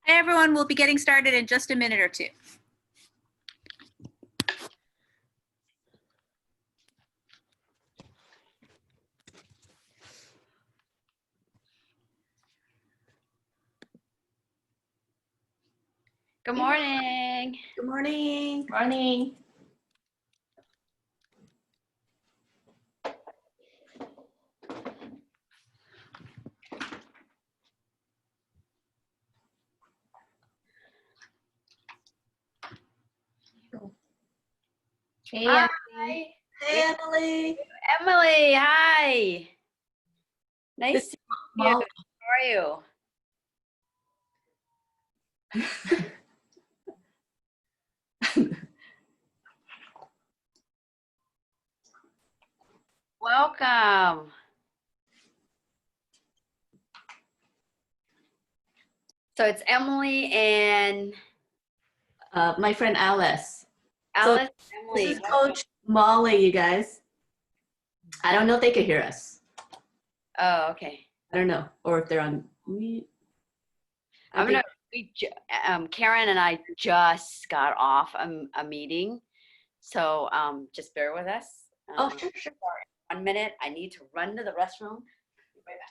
Hi, everyone. We'll be getting started in just a minute or two. Good morning. Good morning. Morning. Hey, Hi. Emily. Hey, Emily. Emily, hi. Nice to meet you. Molly. How are you? Welcome. So it's Emily and My friend Alice. Alice. This Emily. is Coach Molly, you guys. I don't know if they could hear us. Oh, okay. I don't know. Or if they're on mute. Karen and I just got off a meeting, so just bear with us. Oh, sure. 1 minute. I need to run to the restroom. Be right back.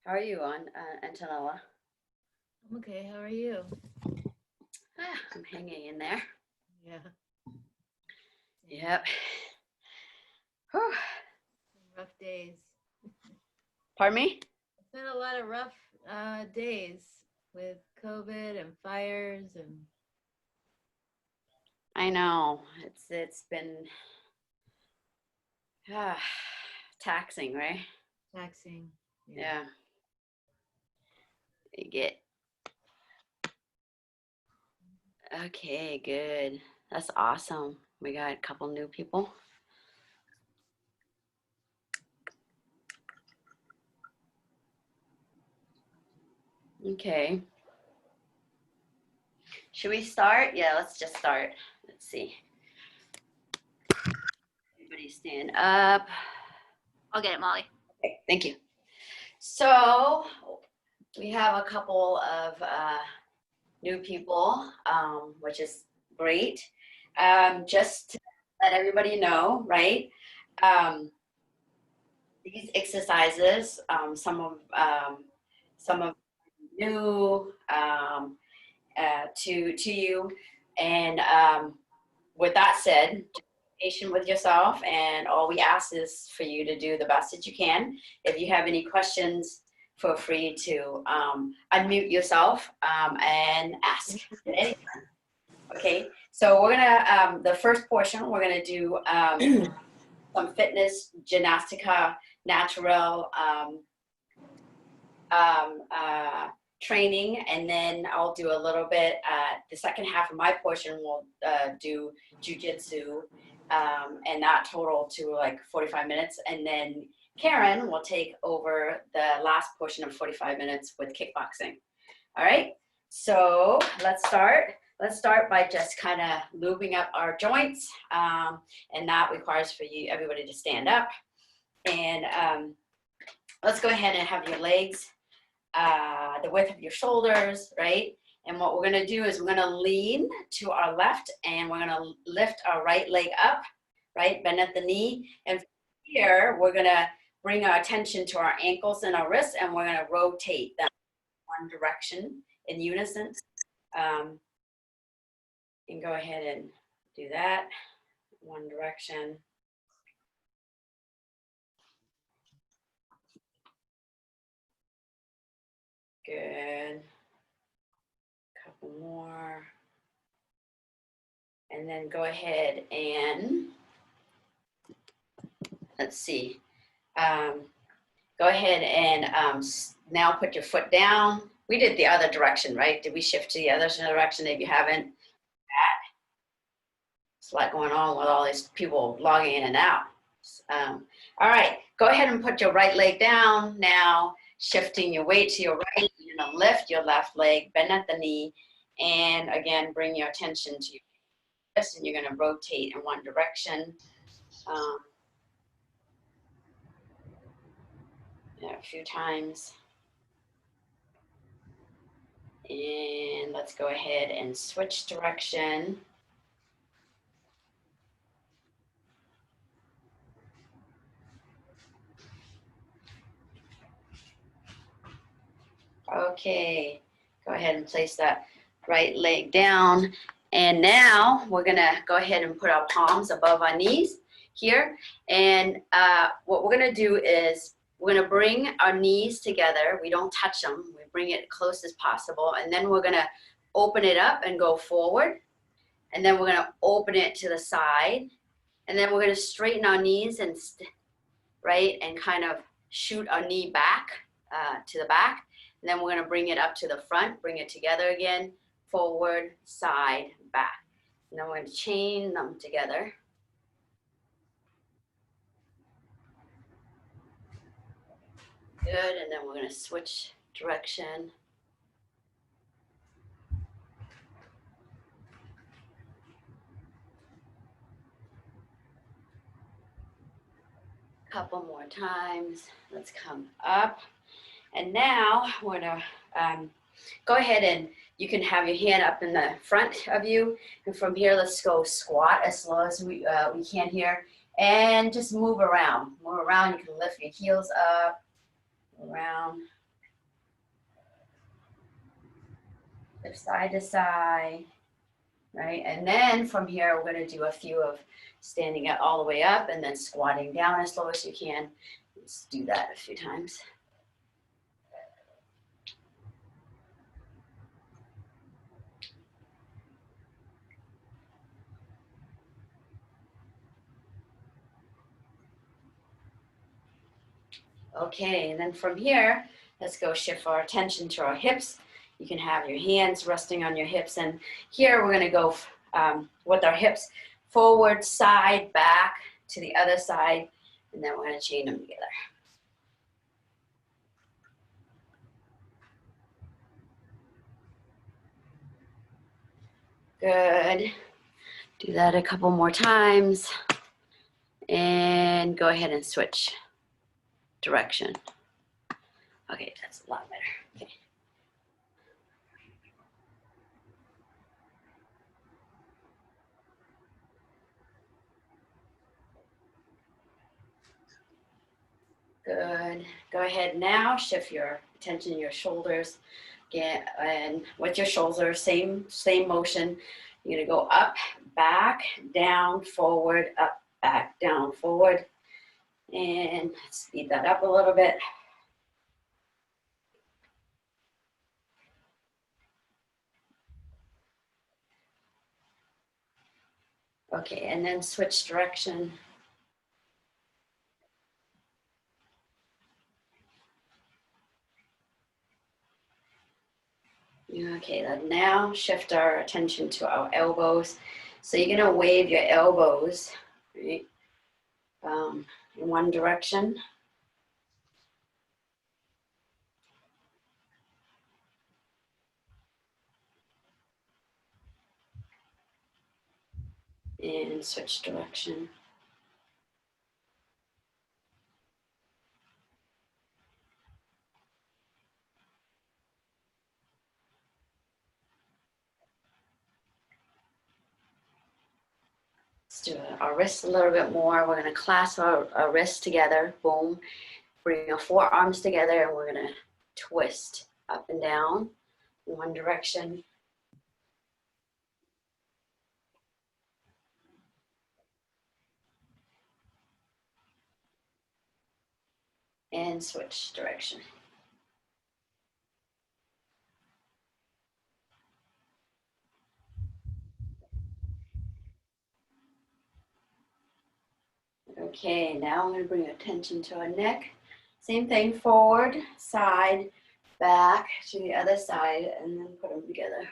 How are you, Antonella? I'm okay. How are you? I'm hanging in there. Yeah. Yep. Whew. Rough days. Pardon me? It's been a lot of rough days with COVID and fires and. I know it's been taxing, right? Taxing. Yeah. You get. Okay, good. That's awesome. We got a couple new people. Okay. Should we start? Yeah, let's just start. Let's see. Everybody stand up. I'll get it, Molly. Okay, thank you. So we have a couple of new people, which is great. Just to let everybody know, right? These exercises, some of new to you, and with that said, just be patient with yourself, and all we ask is for you to do the best that you can. If you have any questions, feel free to unmute yourself and ask at any time. Okay, so we're gonna the first portion we're gonna do some fitness gymnastica natural training, and then I'll do a little bit the second half of my portion will do jiu-jitsu, and that total to like 45 minutes, and then Karen will take over the last portion of 45 minutes with kickboxing. All right, so let's start by just kind of lubing up our joints, and that requires for you everybody to stand up, and let's go ahead and have your legs the width of your shoulders, right? And what we're gonna do is we're gonna lean to our left and we're gonna lift our right leg up, right? Bend at the knee. And here, we're gonna bring our attention to our ankles and our wrists, and we're gonna rotate them one direction in unison. And go ahead and do that, one direction. Good. Couple more. And then go ahead and, let's see. Go ahead and now put your foot down. We did the other direction, right? Did we shift to the other direction if you haven't? There's a lot going on with all these people logging in and out. All right, go ahead and put your right leg down now, shifting your weight to your right. You're gonna lift your left leg, bend at the knee, and again, bring your attention to your wrist, and you're gonna rotate in one direction. A few times. And let's go ahead and switch direction. Okay, go ahead and place that right leg down. And now we're gonna go ahead and put our palms above our knees here. And what we're gonna do is we're gonna bring our knees together. We don't touch them, we bring it close as possible. And then we're gonna open it up and go forward. And then we're gonna open it to the side. And then we're gonna straighten our knees and, right, and kind of shoot our knee back to the back. And then we're gonna bring it up to the front, bring it together again, forward, side, back. And then we're gonna chain them together. Good, and then we're gonna switch direction. Couple more times. Let's come up. And now we're gonna go ahead and you can have your hand up in the front of you. And from here, let's go squat as slow as we can here. And just move around. Move around, you can lift your heels up, around. Lift side to side, right? And then from here, we're gonna do a few of standing up all the way up and then squatting down as slow as you can. Let's do that a few times. Okay, and then from here, let's go shift our attention to our hips. You can have your hands resting on your hips. And here we're gonna go with our hips forward, side, back to the other side. And then we're gonna chain them together. Good. Do that a couple more times. And go ahead and switch direction. Okay, that's a lot better. Okay. Good. Go ahead now, shift your attention to your shoulders. Again, and with your shoulders, same motion. You're gonna go up, back, down, forward, up, back, down, forward. And speed that up a little bit. Okay, and then switch direction. Okay, then now shift our attention to our elbows. So you're gonna wave your elbows, right, in one direction. And switch direction. Let's do our wrists a little bit more. We're gonna clasp our wrists together, boom. Bring our forearms together and we're gonna twist up and down in one direction. And switch direction. Okay, now I'm going to bring attention to our neck. Same thing, forward, side, back to the other side, and then put them together.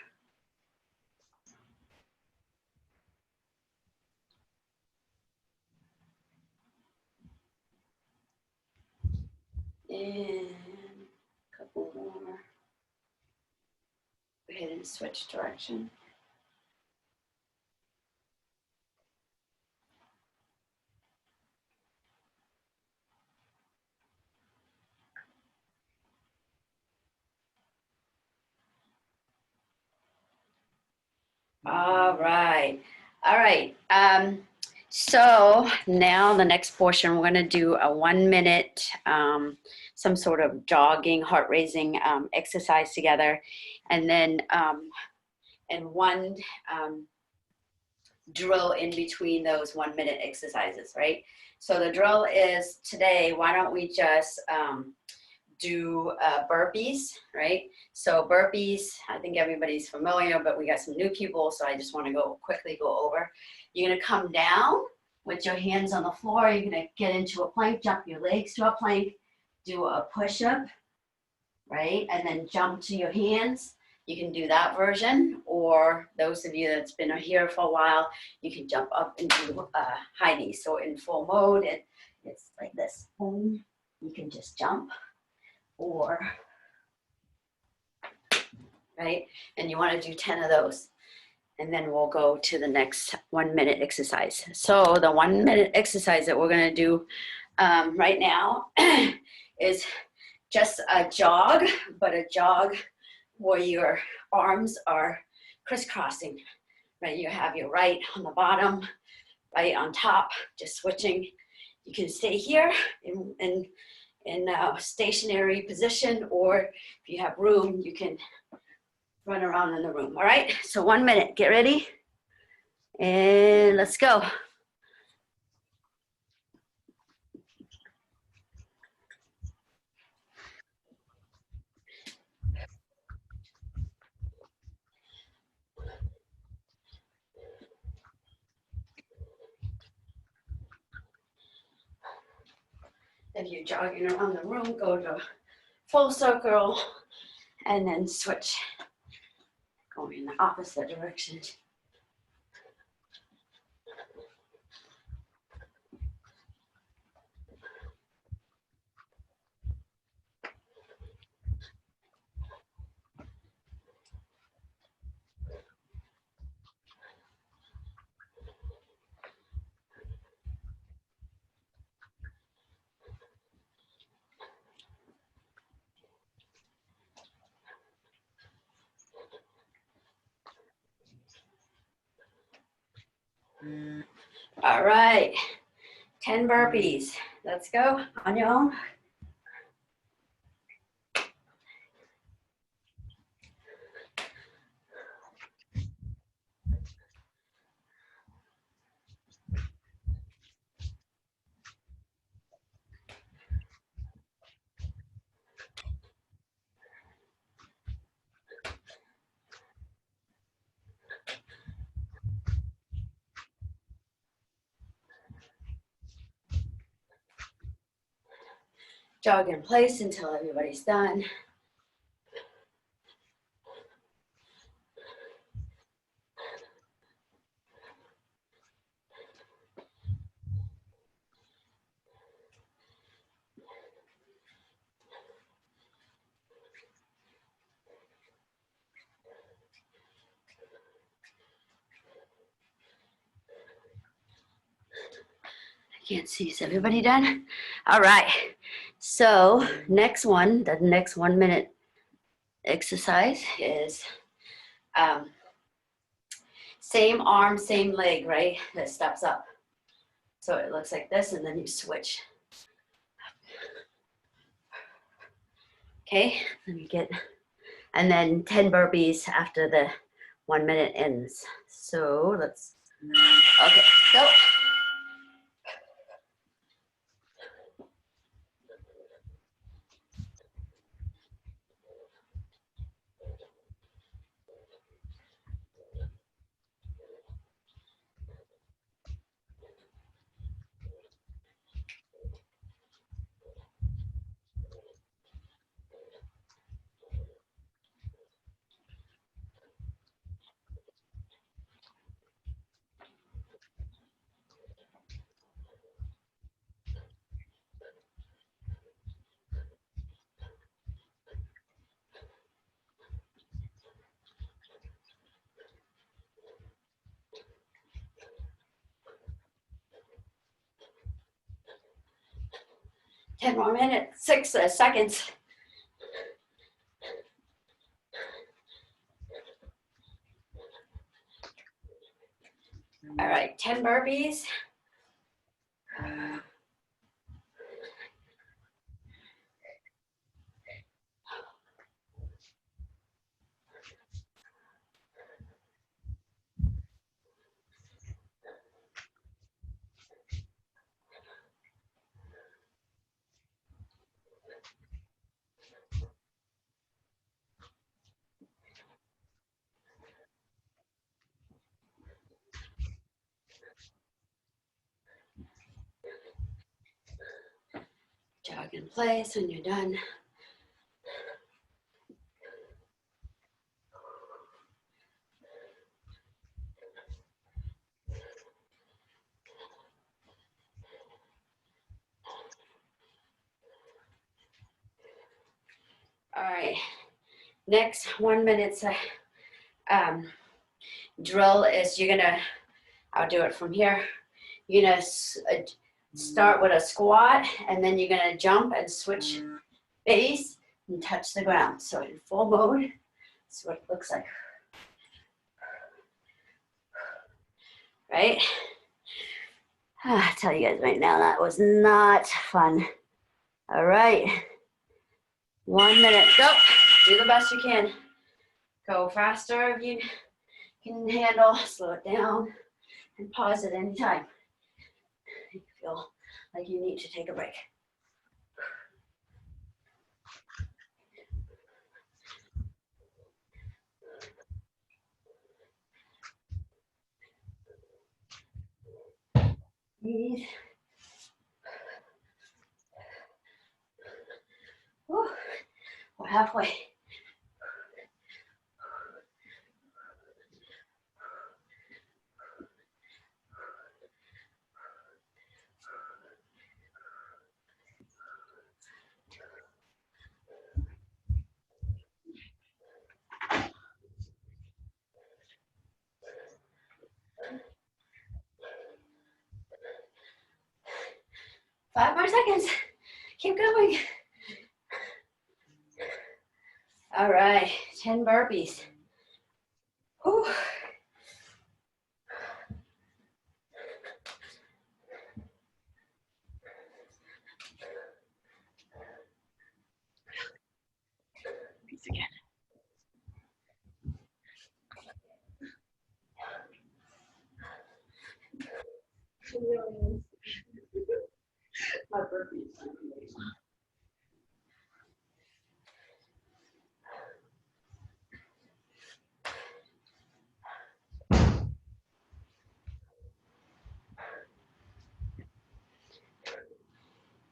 And a couple more. Go ahead and switch direction. All right. All right. So now the next portion, we're going to do a 1 minute, some sort of jogging, heart raising exercise together. And then one drill in between those 1 minute exercises, right? So the drill is today, why don't we just do burpees, right? So burpees, I think everybody's familiar, but we got some new people, so I just want to quickly go over. You're going to come down with your hands on the floor. You're going to get into a plank, jump your legs to a plank, do a push-up, right? And then jump to your hands. You can do that version, or those of you that's been here for a while, you can jump up and do high knees. So in full mode, it's like this. Boom. You can just jump, or, right? And you want to do 10 of those. And then we'll go to the next 1 minute exercise. So the 1 minute exercise that we're going to do right now is just a jog, but a jog where your arms are crisscrossing, right? You have your right on the bottom, right on top, just switching. You can stay here in a stationary position, or if you have room, you can run around in the room. All right, so 1 minute, get ready, and let's go. If you're jogging around the room, go to full circle and then switch, going in the opposite direction. All right, 10 burpees. Let's go on your own. Jog in place until everybody's done. I can't see, is everybody done? All right, so next one, the next 1 minute exercise is Same arm, same leg, right? That steps up. So it looks like this, and then you switch. Okay, let me get, and then 10 burpees after the 1 minute ends. So let's, okay, go. Ten more minutes, 6 seconds. All right, 10 burpees. Jog in place when you're done. All right, next 1 minute drill is you're gonna, I'll do it from here. You're gonna start with a squat, and then you're gonna jump and switch base and touch the ground. So in full mode, that's what it looks like. Right? I tell you guys right now, that was not fun. All right, 1 minute, go. Do the best you can. Go faster if you can handle, slow it down, and pause at any time. You feel like you need to take a break. Breathe. Whew. We're halfway. Five more seconds. Keep going. All right, 10 burpees. Whew. Again. My burpees.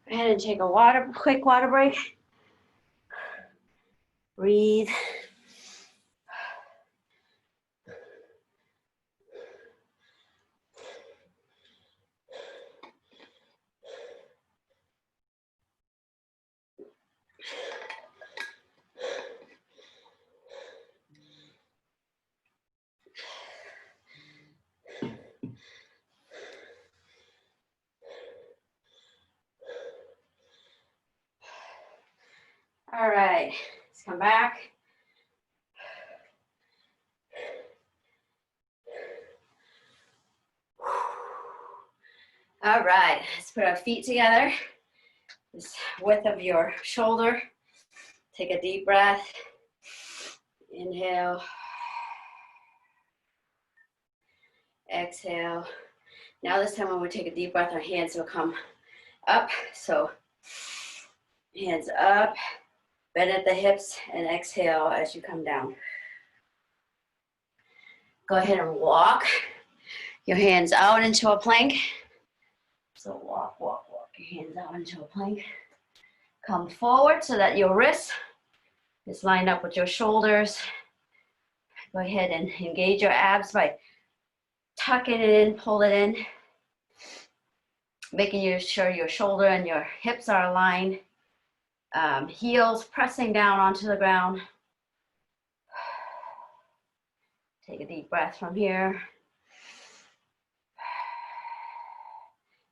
Go ahead and take a quick water break. Breathe. All right, let's come back. All right, let's put our feet together. This width of your shoulder. Take a deep breath. Inhale. Exhale. Now this time when we take a deep breath, our hands will come up. So hands up, bend at the hips, and exhale as you come down. Go ahead and walk your hands out into a plank. So walk, walk, walk your hands out into a plank. Come forward so that your wrists is lined up with your shoulders. Go ahead and engage your abs by tucking it in, pull it in. Making sure your shoulder and your hips are aligned. Heels pressing down onto the ground. Take a deep breath from here.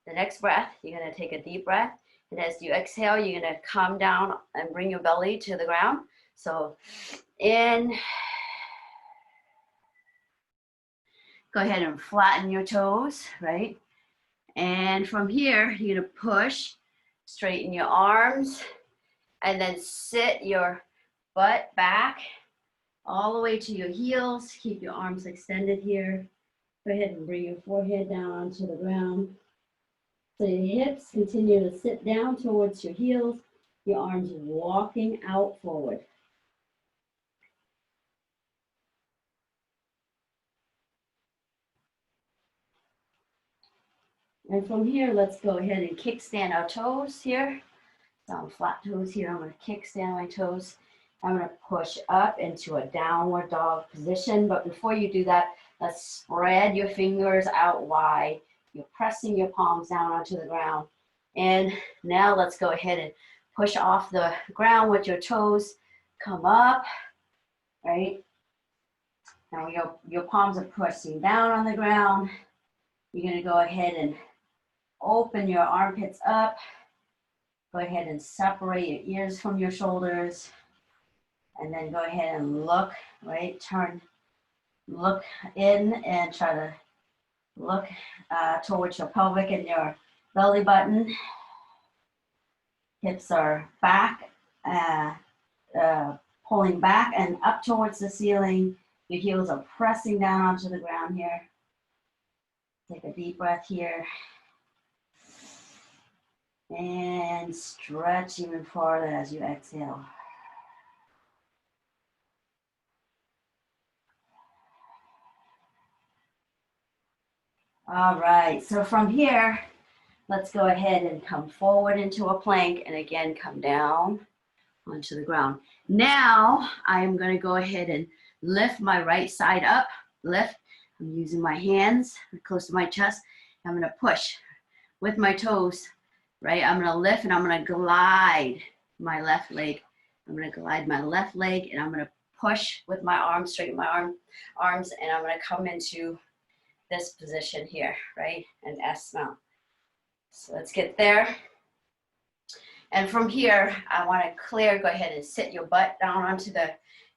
The next breath, you're going to take a deep breath. And as you exhale, you're going to come down and bring your belly to the ground. So in. Go ahead and flatten your toes, right? And from here, you're going to push, straighten your arms, and then sit your butt back all the way to your heels. Keep your arms extended here. Go ahead and bring your forehead down onto the ground. So your hips continue to sit down towards your heels, your arms walking out forward. And from here, let's go ahead and kickstand our toes here. So on flat toes here, I'm going to kickstand my toes. I'm going to push up into a downward dog position. But before you do that, let's spread your fingers out wide. You're pressing your palms down onto the ground. And now let's go ahead and push off the ground with your toes. Come up, right? Now your palms are pressing down on the ground. You're going to go ahead and open your armpits up. Go ahead and separate your ears from your shoulders. And then go ahead and look, right? Look in and try to look towards your pelvic and your belly button. Hips are back, pulling back and up towards the ceiling. Your heels are pressing down onto the ground here. Take a deep breath here. And stretch even farther as you exhale. All right, so from here, let's go ahead and come forward into a plank and again come down onto the ground. Now, I'm going to go ahead and lift my right side up. Lift. I'm using my hands close to my chest. I'm going to push with my toes. Right, I'm going to lift and I'm going to glide my left leg. I'm going to glide my left leg and I'm going to push with my arms, straighten my arms, and I'm going to come into this position here, right, and S mount. So let's get there. And from here, I want to clear, go ahead and sit your butt down onto the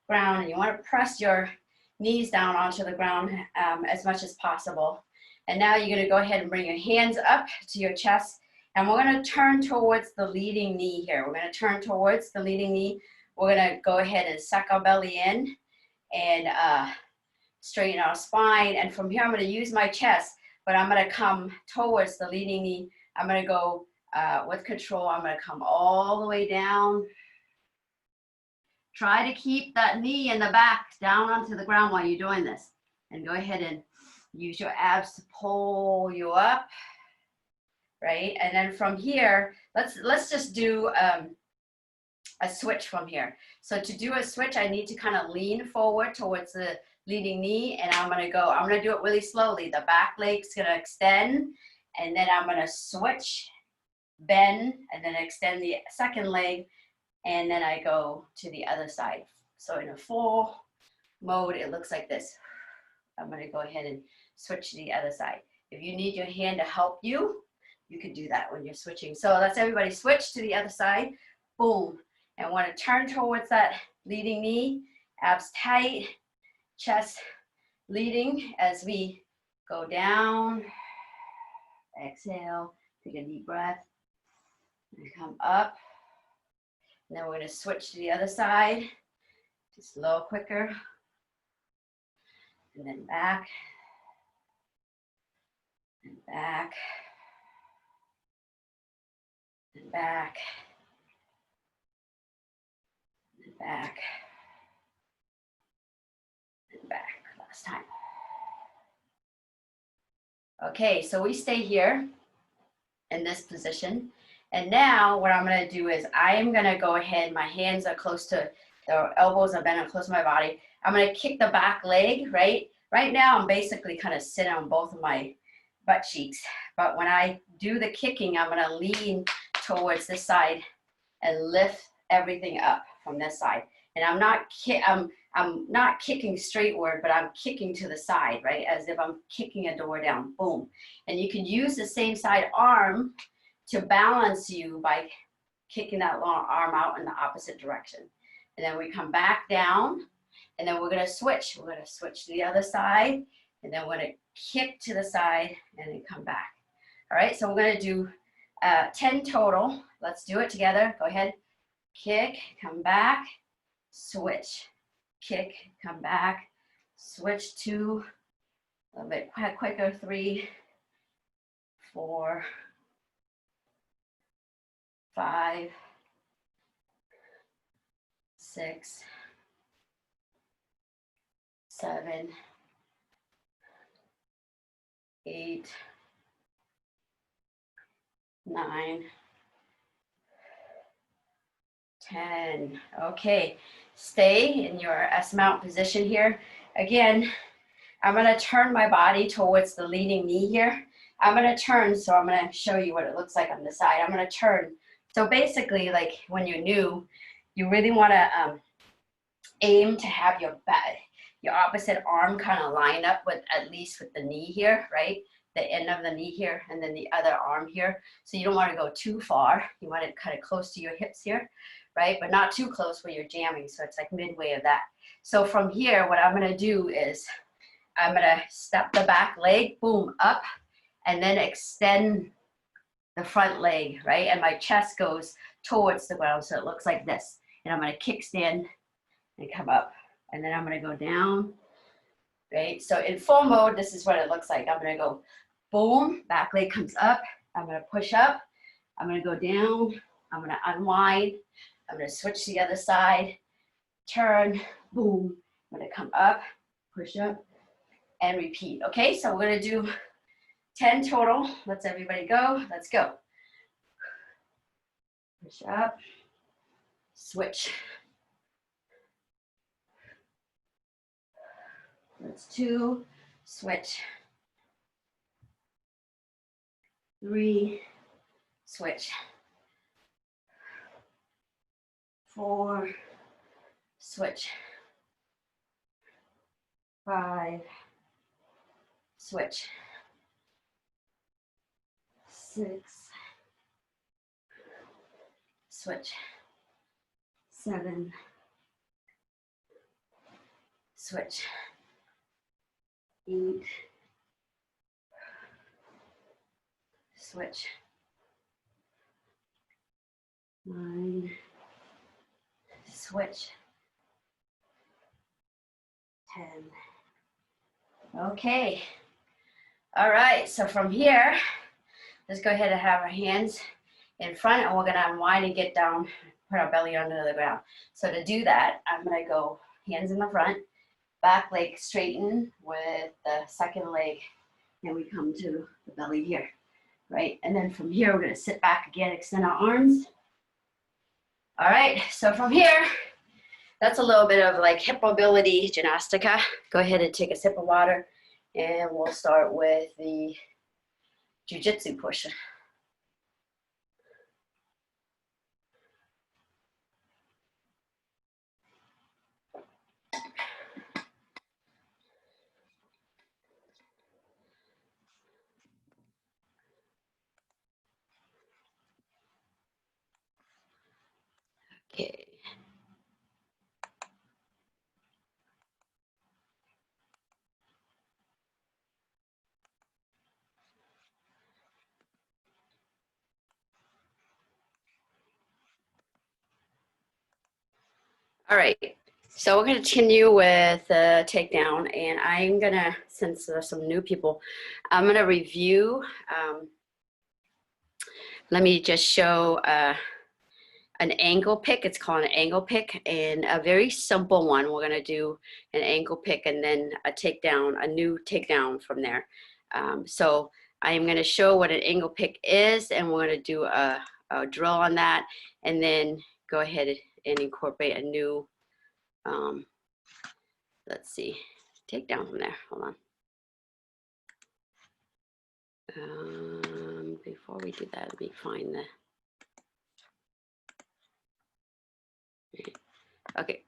ground, and you want to press your knees down onto the ground as much as possible. And now you're going to go ahead and bring your hands up to your chest. And we're going to turn towards the leading knee here. We're going to turn towards the leading knee. We're going to go ahead and suck our belly in and straighten our spine. And from here, I'm going to use my chest, but I'm going to come towards the leading knee. I'm going to go with control. I'm going to come all the way down. Try to keep that knee in the back down onto the ground while you're doing this. And go ahead and use your abs to pull you up. Right, and then from here, let's just do a switch from here. So to do a switch, I need to kind of lean forward towards the leading knee, and I'm going to do it really slowly. The back leg's going to extend, and then I'm going to switch, bend, and then extend the second leg, and then I go to the other side. So in a full mode, it looks like this. I'm going to go ahead and switch to the other side. If you need your hand to help you, you can do that when you're switching. So let's everybody switch to the other side. Boom. And want to turn towards that leading knee. Abs tight. Chest leading as we go down exhale, take a deep breath, and come up. And then we're going to switch to the other side, just a little quicker. And then back, and back, and back, and back, and back. Last time. Okay, so we stay here in this position. And now what I'm going to do is I am going to go ahead, my hands are close to, the elbows are bent close to my body. I'm going to kick the back leg, right? Right now I'm basically kind of sitting on both of my butt cheeks. But when I do the kicking, I'm going to lean towards this side and lift everything up from this side. And I'm not kicking straightward, but I'm kicking to the side, right? As if I'm kicking a door down, boom. And you can use the same side arm to balance you by kicking that long arm out in the opposite direction. And then we come back down, and then we're gonna switch. We're gonna switch to the other side, and then we're gonna kick to the side and then come back. All right, so we're gonna do 10 total. Let's do it together. Go ahead. Kick, come back, switch. Kick, come back, switch 2, a little bit quicker, 3, 4, 5, 6, 7, 8, 9, 10. Okay, stay in your S mount position here. Again, I'm going to turn my body towards the leaning knee here. I'm going to turn, so I'm going to show you what it looks like on the side. I'm going to turn. So basically, like when you're new, you really want to aim to have your opposite arm kind of line up with at least with the knee here, right? The end of the knee here, and then the other arm here. So you don't want to go too far. You want it kind of close to your hips here, right? But not too close where you're jamming. So it's like midway of that. So from here, what I'm going to do is I'm going to step the back leg, boom, up, and then extend the front leg, right? And my chest goes towards the ground, so it looks like this. And I'm going to kickstand and come up. And then I'm going to go down, right? So in full mode, this is what it looks like. I'm going to go boom, back leg comes up. I'm going to push up. I'm going to go down. I'm going to unwind. I'm going to switch to the other side, turn, boom. I'm going to come up, push up, and repeat. Okay, so we're going to do 10 total. Let's everybody go. Let's go. Push up, switch. That's 2, switch. 3, switch. 4, switch. 5, switch. 6, switch. 7, switch. 8, switch. 9, switch. 10. Okay. All right, so from here, let's go ahead and have our hands in front, and we're gonna unwind and get down, put our belly under the ground. So to do that, I'm gonna go hands in the front, back leg straighten with the second leg, and we come to the belly here, right? And then from here, we're gonna sit back again, extend our arms. All right, so from here, that's a little bit of like hip mobility gymnastica. Go ahead and take a sip of water, and we'll start with the jiu-jitsu push. Okay. All right, so we're going to continue with takedown, and I'm going to, since there's some new people, I'm going to review. Let me just show an angle pick. It's called an angle pick, and a very simple one. We're going to do an ankle pick and then a takedown, a new takedown from there. So I am going to show what an angle pick is, and we're going to do a drill on that, and then go ahead and incorporate a new, let's see, takedown from there. Hold on. Before we do that, let me find the, okay.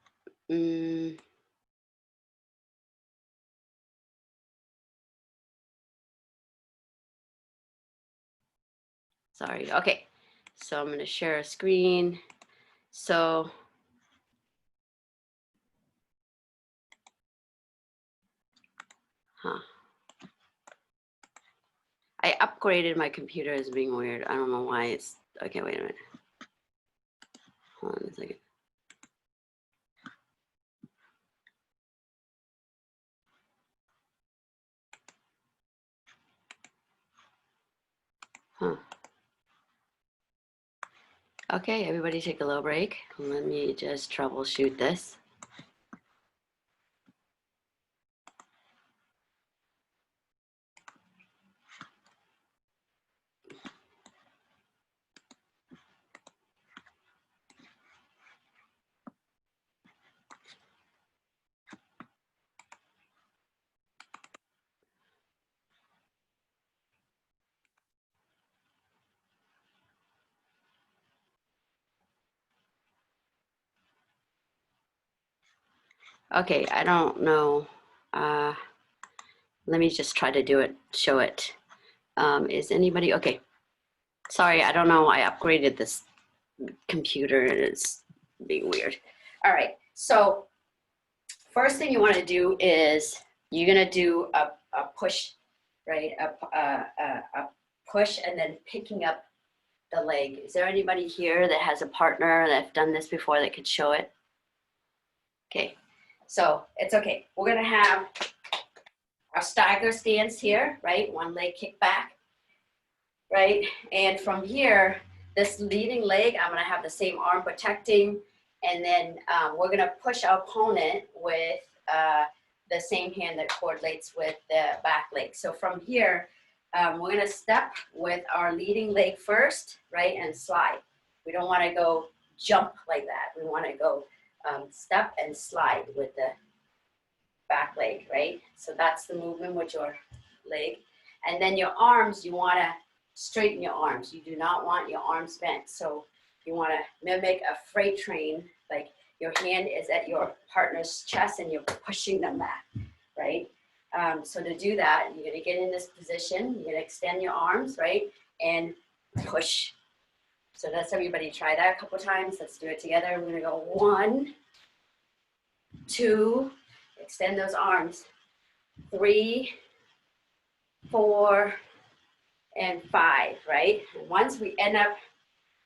Sorry. Okay. So I'm going to share a screen. So I upgraded my computer as being weird. I don't know why it's, okay, wait a minute. Hold on a second. Okay, everybody take a little break. Let me just troubleshoot this. Okay, I don't know. Let me just try to do it, show it. Is anybody, okay. Sorry, I don't know. I upgraded this computer and it's being weird. All right, so first thing you want to do is you're going to do a push, right? A push and then picking up the leg. Is there anybody here that has a partner that's done this before that could show it? Okay, so it's okay. We're going to have our stagger stance here, right? One leg kick back, right? And from here, this leading leg, I'm going to have the same arm protecting, and then we're going to push our opponent with the same hand that correlates with the back leg. So from here, we're going to step with our leading leg first, right, and slide. We don't want to go jump like that. We want to go step and slide with the back leg, right? So that's the movement with your leg. And then your arms, you want to straighten your arms. You do not want your arms bent. So you want to mimic a freight train, like your hand is at your partner's chest and you're pushing them back, right? So to do that, you're going to get in this position. You're going to extend your arms, right? And push. So let's everybody try that a couple times. Let's do it together. We're going to go 1, 2, extend those arms. 3, 4, and 5, right? And once we end up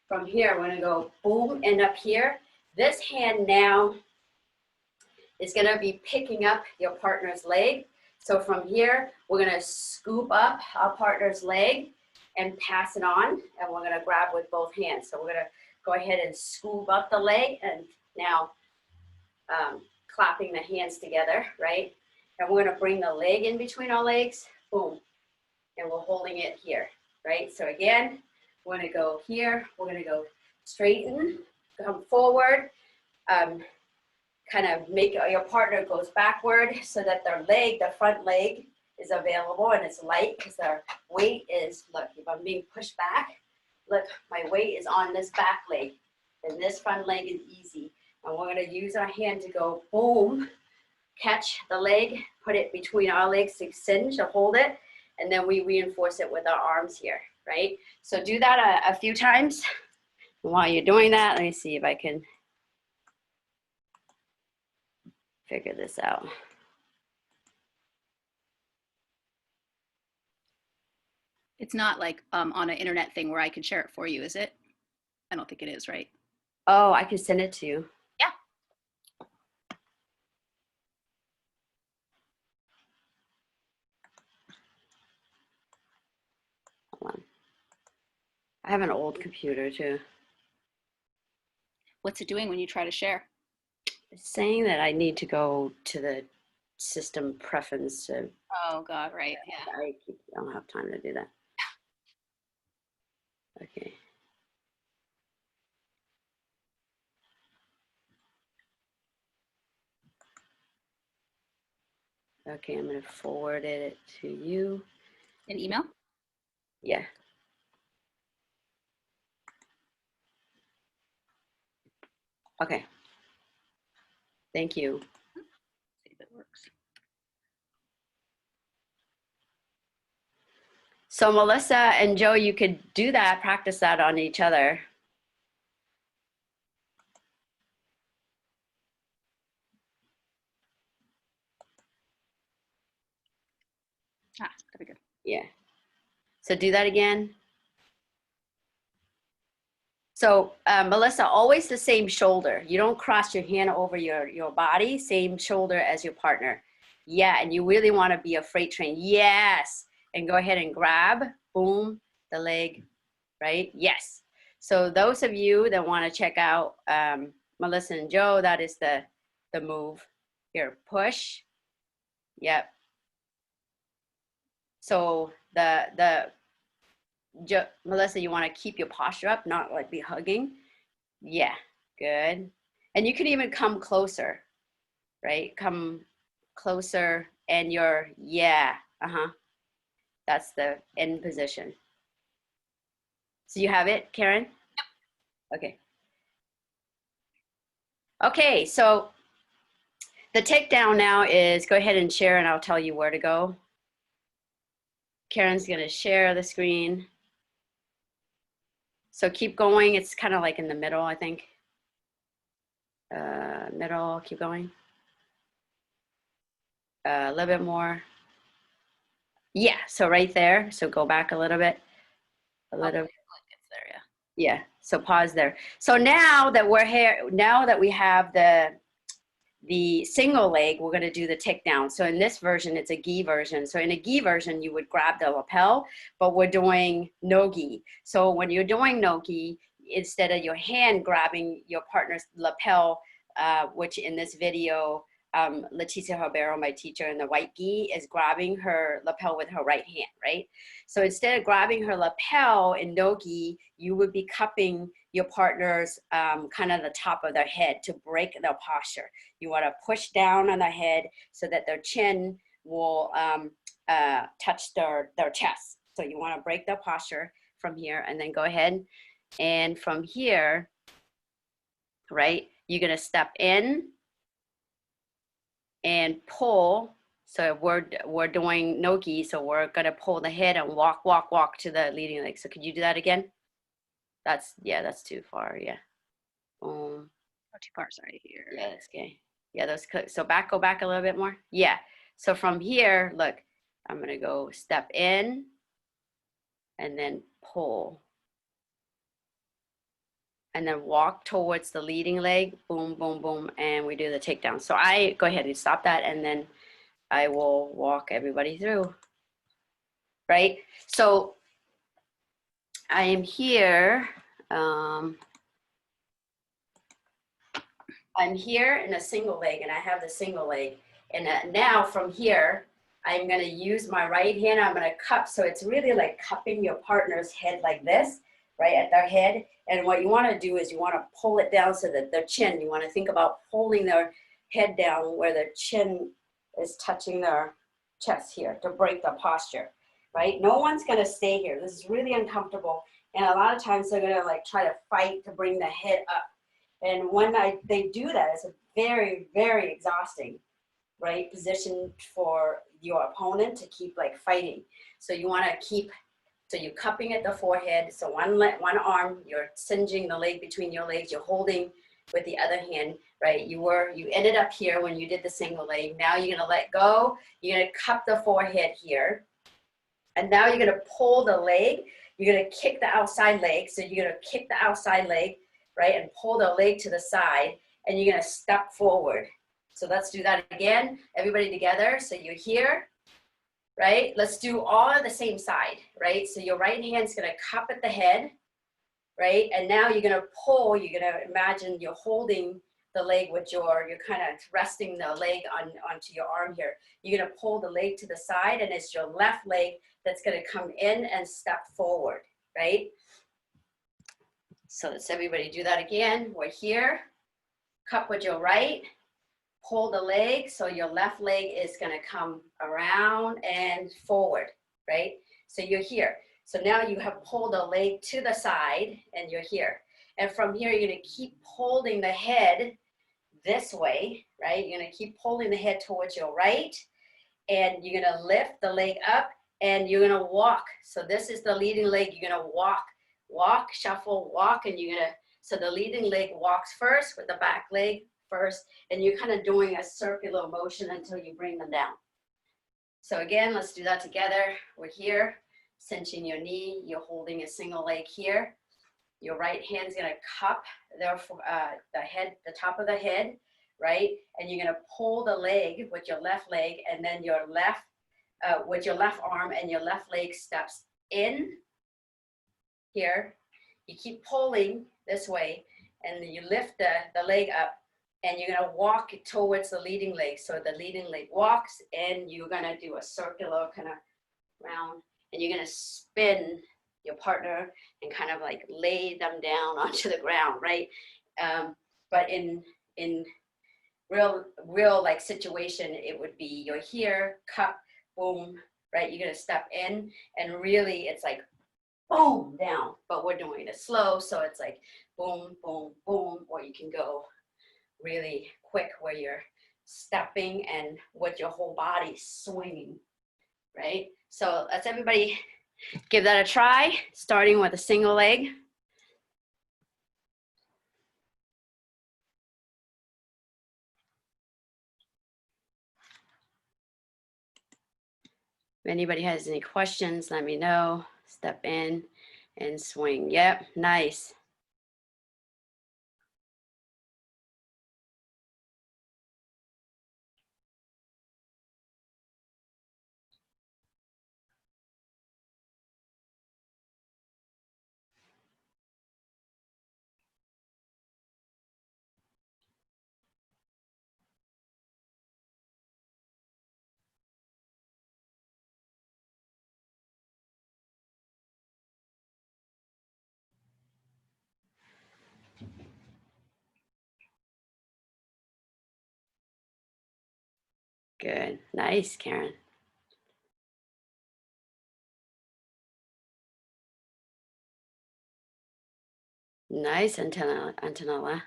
from here, we're going to go boom, end up here. This hand now is going to be picking up your partner's leg. So from here, we're going to scoop up our partner's leg and pass it on, and we're going to grab with both hands. So we're going to go ahead and scoop up the leg, and now clapping the hands together, right? And we're going to bring the leg in between our legs, boom, and we're holding it here, right? So again, we're going to go here, we're going to go straighten, come forward, kind of make your partner goes backward so that their leg, the front leg, is available and it's light because their weight is, look, if I'm being pushed back, look, my weight is on this back leg and this front leg is easy. And we're going to use our hand to go boom, catch the leg, put it between our legs to cinch or hold it, and then we reinforce it with our arms here, right? So do that a few times. While you're doing that, let me see if I can figure this out. It's not like on an internet thing where I can share it for you, is it? I don't think it is, right? Oh, I can send it to you. Yeah. I have an old computer too. What's it doing when you try to share? It's saying that I need to go to the system preference. To, Oh God, right. Yeah. I don't have time to do that. Okay. Okay, I'm going to forward it to you. An email? Yeah. Okay. Thank you. See if it works. So Melissa and Joe, you could do that, practice that on each other. Ah, that'd be good. Yeah. So do that again. So Melissa, always the same shoulder. You don't cross your hand over your body, same shoulder as your partner. Yeah, and you really want to be a freight train. Yes. And go ahead and grab, boom, the leg, right? Yes. So those of you that want to check out Melissa and Joe, that is the move. Here, push. Yep. So Melissa, you want to keep your posture up, not like be hugging. Yeah, good. And you can even come closer, right? Come closer and yeah, that's the end position. So you have it, Karen? Yep. Okay. Okay, so the takedown now is, go ahead and share and I'll tell you where to go. Karen's gonna share the screen. So keep going, it's kind of like in the middle, I think. Middle, keep going. A little bit more. Yeah, so right there. So go back a little bit. A little. Okay, it's there, yeah. Yeah, so pause there. So now that we're here, now that we have the single leg, we're gonna do the takedown. So in this version, it's a gi version. So in a gi version, you would grab the lapel, but we're doing no gi. So when you're doing no gi, instead of your hand grabbing your partner's lapel, which in this video, Leticia Harbero, my teacher in the white gi, is grabbing her lapel with her right hand, right? So instead of grabbing her lapel in no gi, you would be cupping your partner's kind of the top of their head to break their posture. You want to push down on their head so that their chin will touch their chest. So you want to break their posture from here and then go ahead. And from here, right, you're going to step in and pull. So we're doing no gi, so we're going to pull the head and walk to the leading leg. So could you do that again? That's too far, yeah. Not too far, sorry, here. Yeah, that's okay. Yeah, so go back a little bit more. Yeah, so from here, look, I'm gonna go step in and then pull. And then walk towards the leading leg, boom, boom, boom, and we do the takedown. So I go ahead and stop that, and then I will walk everybody through, right? So I am here. I'm here in a single leg, and I have the single leg. And now from here, I'm going to use my right hand. I'm going to cup. So it's really like cupping your partner's head like this, right at their head. And what you want to do is you want to pull it down so that their chin, you want to think about pulling their head down where their chin is touching their chest here to break the posture, right? No one's going to stay here. This is really uncomfortable. And a lot of times they're going to like try to fight to bring the head up. And when they do that, it's a very, very exhausting, right, position for your opponent to keep like fighting. So you want to keep, so you're cupping at the forehead. So one arm, you're cinching the leg between your legs. You're holding with the other hand, right? You ended up here when you did the single leg. Now you're going to let go. You're going to cup the forehead here. And now you're going to pull the leg. You're going to kick the outside leg. So you're going to kick the outside leg, right, and pull the leg to the side, and you're gonna step forward. So let's do that again, everybody together. So you're here, right? Let's do all on the same side, right? So your right hand's gonna cup at the head, right? And now you're gonna pull, you're gonna imagine you're holding the leg with you're kind of resting the leg onto your arm here. You're gonna pull the leg to the side, and it's your left leg that's gonna come in and step forward, right? So let's everybody do that again. We're here, cup with your right, pull the leg, so your left leg is gonna come around and forward, right? So you're here. So now you have pulled the leg to the side and you're here. And from here, you're gonna keep holding the head this way, right? You're gonna keep pulling the head towards your right, and you're gonna lift the leg up and you're gonna walk. So this is the leading leg. You're gonna walk, shuffle, walk, and you're gonna, so the leading leg walks first with the back leg first, and you're kind of doing a circular motion until you bring them down. So again, let's do that together. We're here, cinching your knee, you're holding a single leg here. Your right hand's gonna cup the head, the top of the head, right? And you're gonna pull the leg with your left leg, and then your left, with your left arm, and your left leg steps in here. You keep pulling this way, and you lift the leg up, and you're gonna walk towards the leading leg. So the leading leg walks, and you're gonna do a circular kind of round, and you're gonna spin your partner and kind of like lay them down onto the ground, right? But in real like situation, it would be you're here, cup, boom, right? You're gonna step in, and really it's like boom, down. But we're doing it slow, so it's like boom, boom, boom, or you can go really quick where you're stepping and with your whole body swinging, right? So let's everybody give that a try, starting with a single leg. If anybody has any questions, let me know. Step in and swing. Yep, nice. Good, nice, Karen. Nice, Antonella.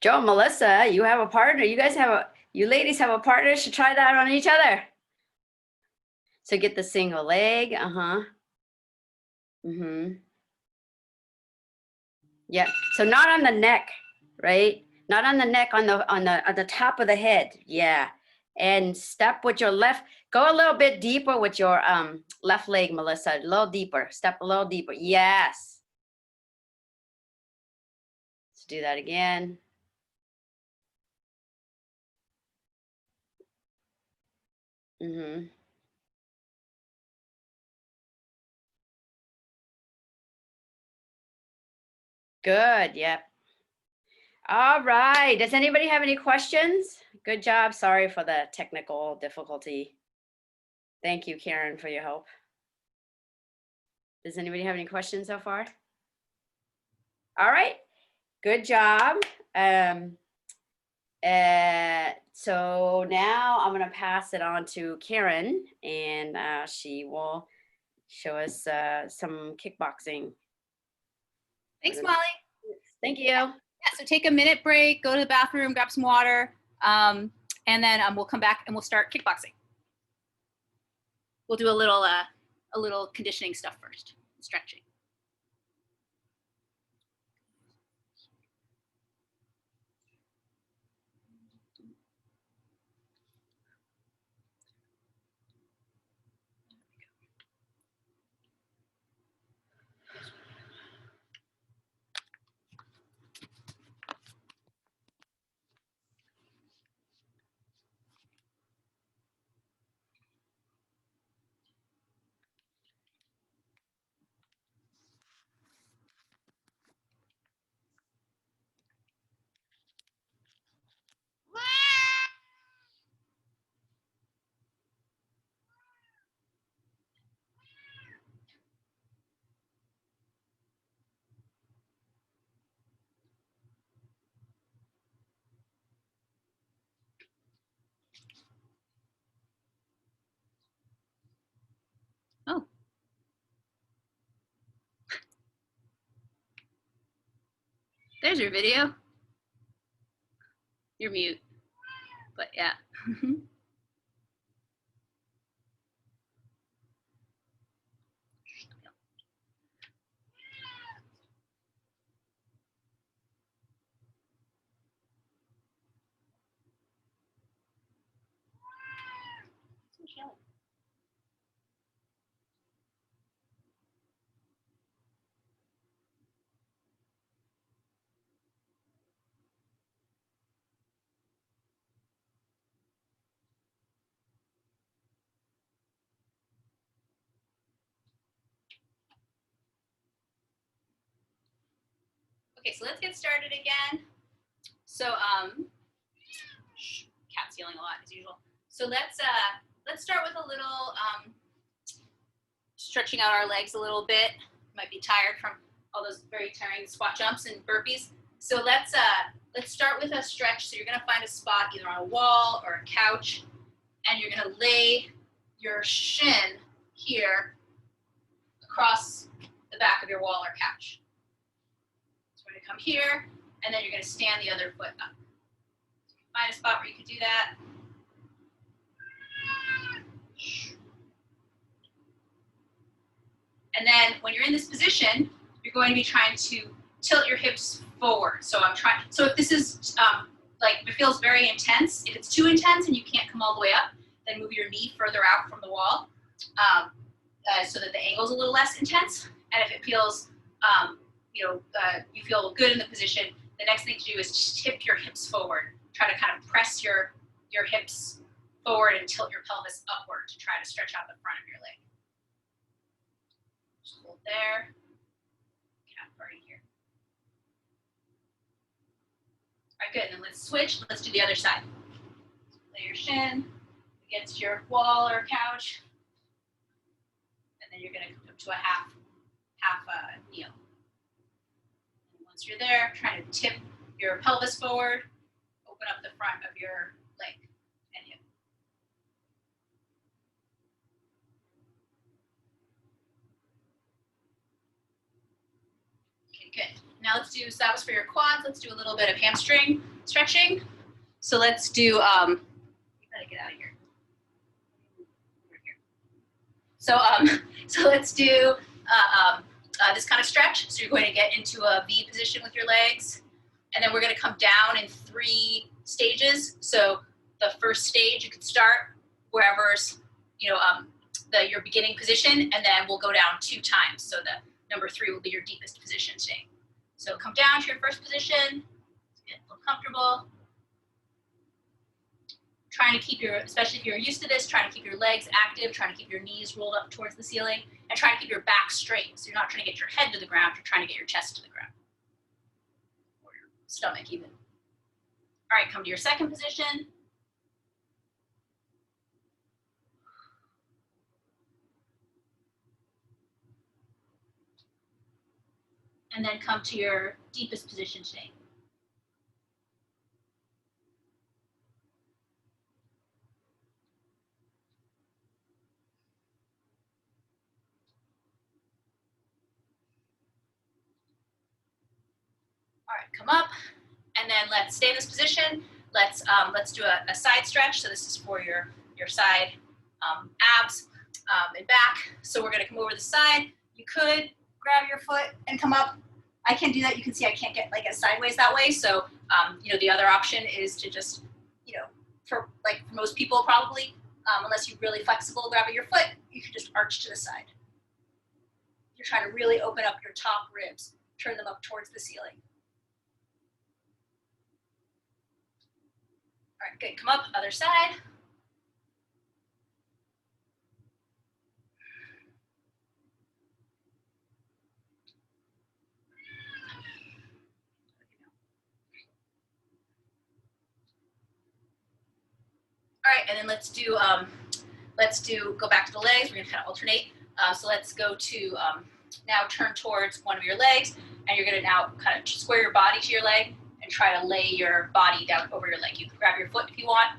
Joe, Melissa, you have a partner. You guys have you ladies have a partner. Should try that on each other. So get the single leg. Yeah. So not on the neck, right? Not on the neck, on the top of the head. Yeah. And step with your left. Go a little bit deeper with your left leg, Melissa. A little deeper. Step a little deeper. Yes. Let's do that again. Good. Yep. All right. Does anybody have any questions? Good job. Sorry for the technical difficulty. Thank you, Karen, for your help. Does anybody have any questions so far? All right. Good job. So now I'm going to pass it on to Karen, and she will show us some kickboxing. Thanks, Molly. Thank you. Yeah, so take a minute break, go to the bathroom, grab some water, and then we'll come back and we'll start kickboxing. We'll do a little conditioning stuff first, stretching. There's your video. You're mute, but yeah. Okay, so let's get started again. So, cat's yelling a lot as usual. So let's start with a little stretching out our legs a little bit. Might be tired from all those very tiring squat jumps and burpees. So let's start with a stretch. So you're gonna find a spot either on a wall or a couch, and you're gonna lay your shin here across the back of your wall or couch. So we're gonna come here, and then you're gonna stand the other foot up. Find a spot where you can do that. And then when you're in this position, you're going to be trying to tilt your hips forward. So if this is like, if it feels very intense, if it's too intense and you can't come all the way up, then move your knee further out from the wall so that the angle's a little less intense. And if it feels, you feel good in the position, the next thing to do is just tip your hips forward. Try to kind of press your hips forward and tilt your pelvis upward to try to stretch out the front of your leg. Just hold there. Calf right here. All right, good. And then let's switch. Let's do the other side. Lay your shin against your wall or couch, and then you're going to come up to a half kneel. And once you're there, try to tip your pelvis forward. Open up the front of your leg and hip. Okay, good. Now let's do, so that was for your quads. Let's do a little bit of hamstring stretching. So let's do, you gotta get out of here. So let's do this kind of stretch. So you're going to get into a V position with your legs. And then we're going to come down in 3 stages. So the first stage, you can start wherever's, your beginning position, and then we'll go down 2 times. So the number 3 will be your deepest position today. So come down to your first position, get a little comfortable. Trying to keep especially if you're used to this, trying to keep your legs active, trying to keep your knees rolled up towards the ceiling, and trying to keep your back straight. So you're not trying to get your head to the ground, you're trying to get your chest to the ground. Stomach even. All right, come to your second position. And then come to your deepest position today. All right, come up, and then let's stay in this position. Let's do a side stretch. So this is for your side abs and back. So we're going to come over the side. You could grab your foot and come up. I can't do that. You can see I can't get like sideways that way. So the other option is to just for most people probably, unless you're really flexible grabbing your foot, you can just arch to the side. You're trying to really open up your top ribs, turn them up towards the ceiling. All right, good. Come up, other side. All right, and then let's go back to the legs. We're gonna kind of alternate. So let's go to now turn towards one of your legs, and you're gonna now kind of square your body to your leg and try to lay your body down over your leg. You can grab your foot if you want,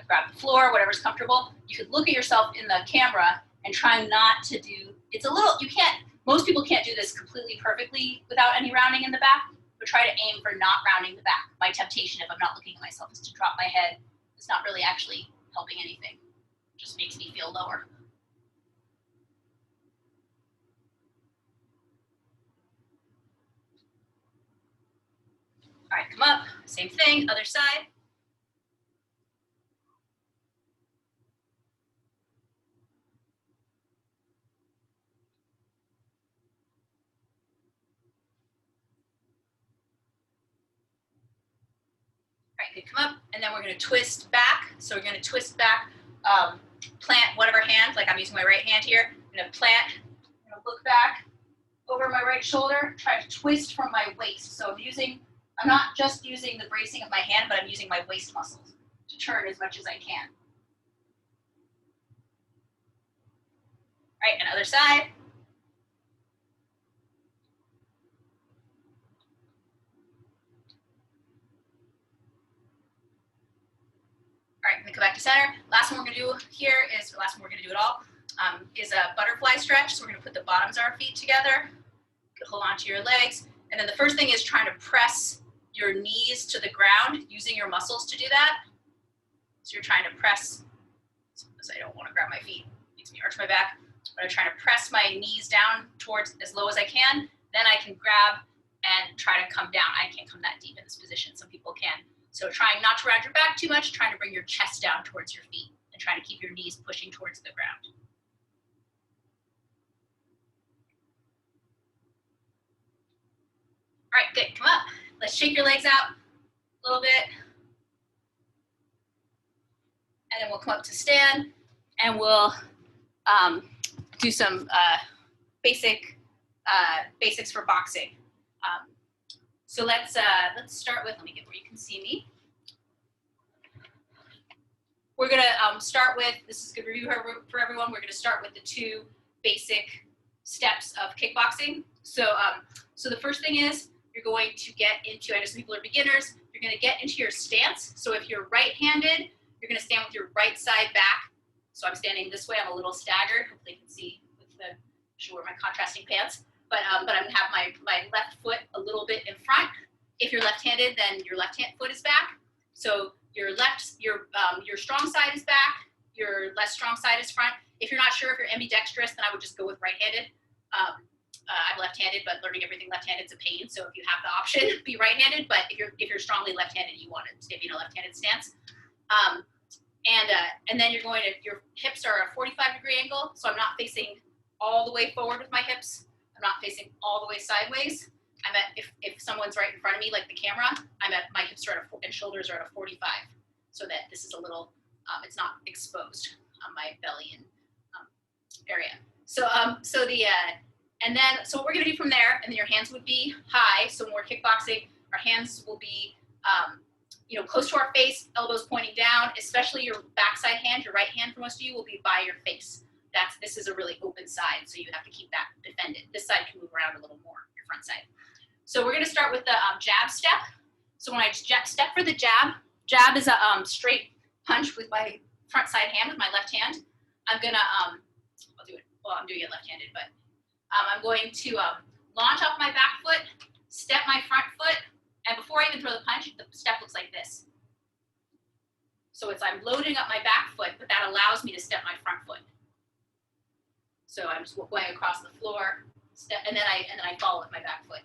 grab the floor, whatever's comfortable. You could look at yourself in the camera and try not to do, most people can't do this completely perfectly without any rounding in the back. but try to aim for not rounding the back. My temptation, if I'm not looking at myself, is to drop my head. It's not really actually helping anything. It just makes me feel lower. All right, come up, same thing, other side. All right, good, come up, and then we're gonna twist back. So we're gonna twist back, plant whatever hand, like I'm using my right hand here. I'm gonna plant, I'm gonna look back over my right shoulder, try to twist from my waist. So I'm not just using the bracing of my hand, but I'm using my waist muscles to turn as much as I can. All right, and other side. All right, I'm gonna come back to center. Last one we're gonna do here is, the last one we're gonna do at all, is a butterfly stretch. So we're gonna put the bottoms of our feet together, hold on to your legs. And then the first thing is trying to press your knees to the ground using your muscles to do that. So you're trying to press, because I don't wanna grab my feet, it makes me arch my back. But I'm trying to press my knees down towards as low as I can. Then I can grab and try to come down. I can't come that deep in this position, some people can. So trying not to round your back too much, trying to bring your chest down towards your feet and trying to keep your knees pushing towards the ground. All right, good, come up. Let's shake your legs out a little bit. And then we'll come up to stand and we'll do some basics for boxing. So let's start with, let me get where you can see me. We're gonna start with, this is a good review for everyone, we're gonna start with the 2 basic steps of kickboxing. So, so the first thing is, you're going to get into, I know some people are beginners, you're gonna get into your stance. So if you're right-handed, you're gonna stand with your right side back. So I'm standing this way, I'm a little staggered. Hopefully you can see with the, should wear my contrasting pants. But I'm gonna have my left foot a little bit in front. If you're left-handed, then your left hand foot is back. So your strong side is back, your less strong side is front. If you're not sure if you're ambidextrous, then I would just go with right-handed. I'm left-handed, but learning everything left-handed is a pain. So if you have the option, be right-handed. But if you're strongly left-handed, you want to stay in a left-handed stance. And then your hips are a 45-degree angle. So I'm not facing all the way forward with my hips. I'm not facing all the way sideways. I'm at, if someone's right in front of me, like the camera, my hips are and shoulders are at a 45. So that this is a little, it's not exposed on my belly and area. So, so what we're gonna do from there, and then your hands would be high. So when we're kickboxing, our hands will be, close to our face, elbows pointing down, especially your backside hand, your right hand for most of you will be by your face. This is a really open side, so you have to keep that defended. This side can move around a little more, your front side. So we're gonna start with the jab step. So when I step for the jab is a straight punch with my front side hand, with my left hand. I'm gonna, I'll do it, well, I'm doing it left-handed, but I'm going to launch off my back foot, step my front foot, and before I even throw the punch, the step looks like this. So I'm loading up my back foot, but that allows me to step my front foot. So I'm just going across the floor, step, and then I follow with my back foot.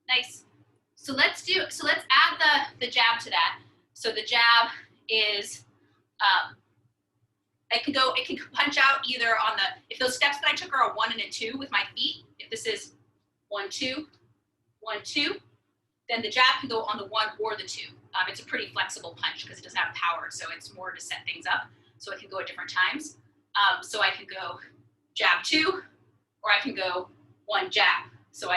Nice. So let's add the jab to that. So the jab is, it can punch out either on if those steps that I took are a 1 and a 2 with my feet, if this is 1, 2, 1, 2, then the jab can go on the 1 or the 2. It's a pretty flexible punch because it doesn't have power, so it's more to set things up. So it can go at different times. So I can go jab 2, or I can go 1 jab. So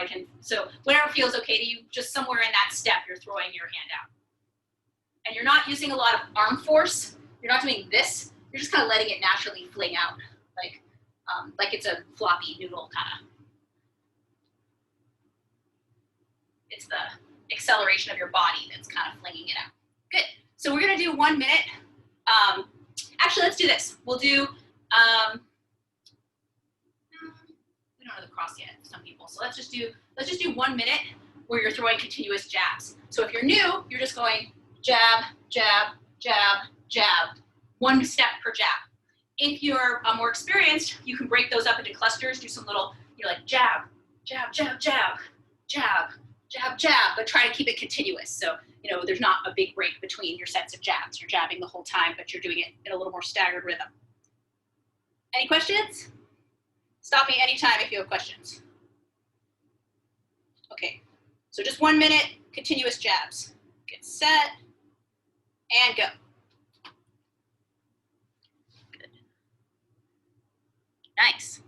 whatever feels okay to you, just somewhere in that step, you're throwing your hand out. And you're not using a lot of arm force. You're not doing this. You're just kind of letting it naturally fling out, like it's a floppy noodle kind of. It's the acceleration of your body that's kind of flinging it out. Good. So we're gonna do 1 minute. Actually, let's do this. We'll do, we don't know the cross yet. It's some people. So let's just do 1 minute where you're throwing continuous jabs. So if you're new, you're just going jab, jab, jab, jab, 1 step per jab. If you're more experienced, you can break those up into clusters, do some little, like jab, jab, jab, jab, jab, jab, jab, but try to keep it continuous. So, there's not a big break between your sets of jabs. You're jabbing the whole time, but you're doing it in a little more staggered rhythm. Any questions? Stop me anytime if you have questions. Okay, so just 1 minute, continuous jabs. Get set, and go. Good. Nice.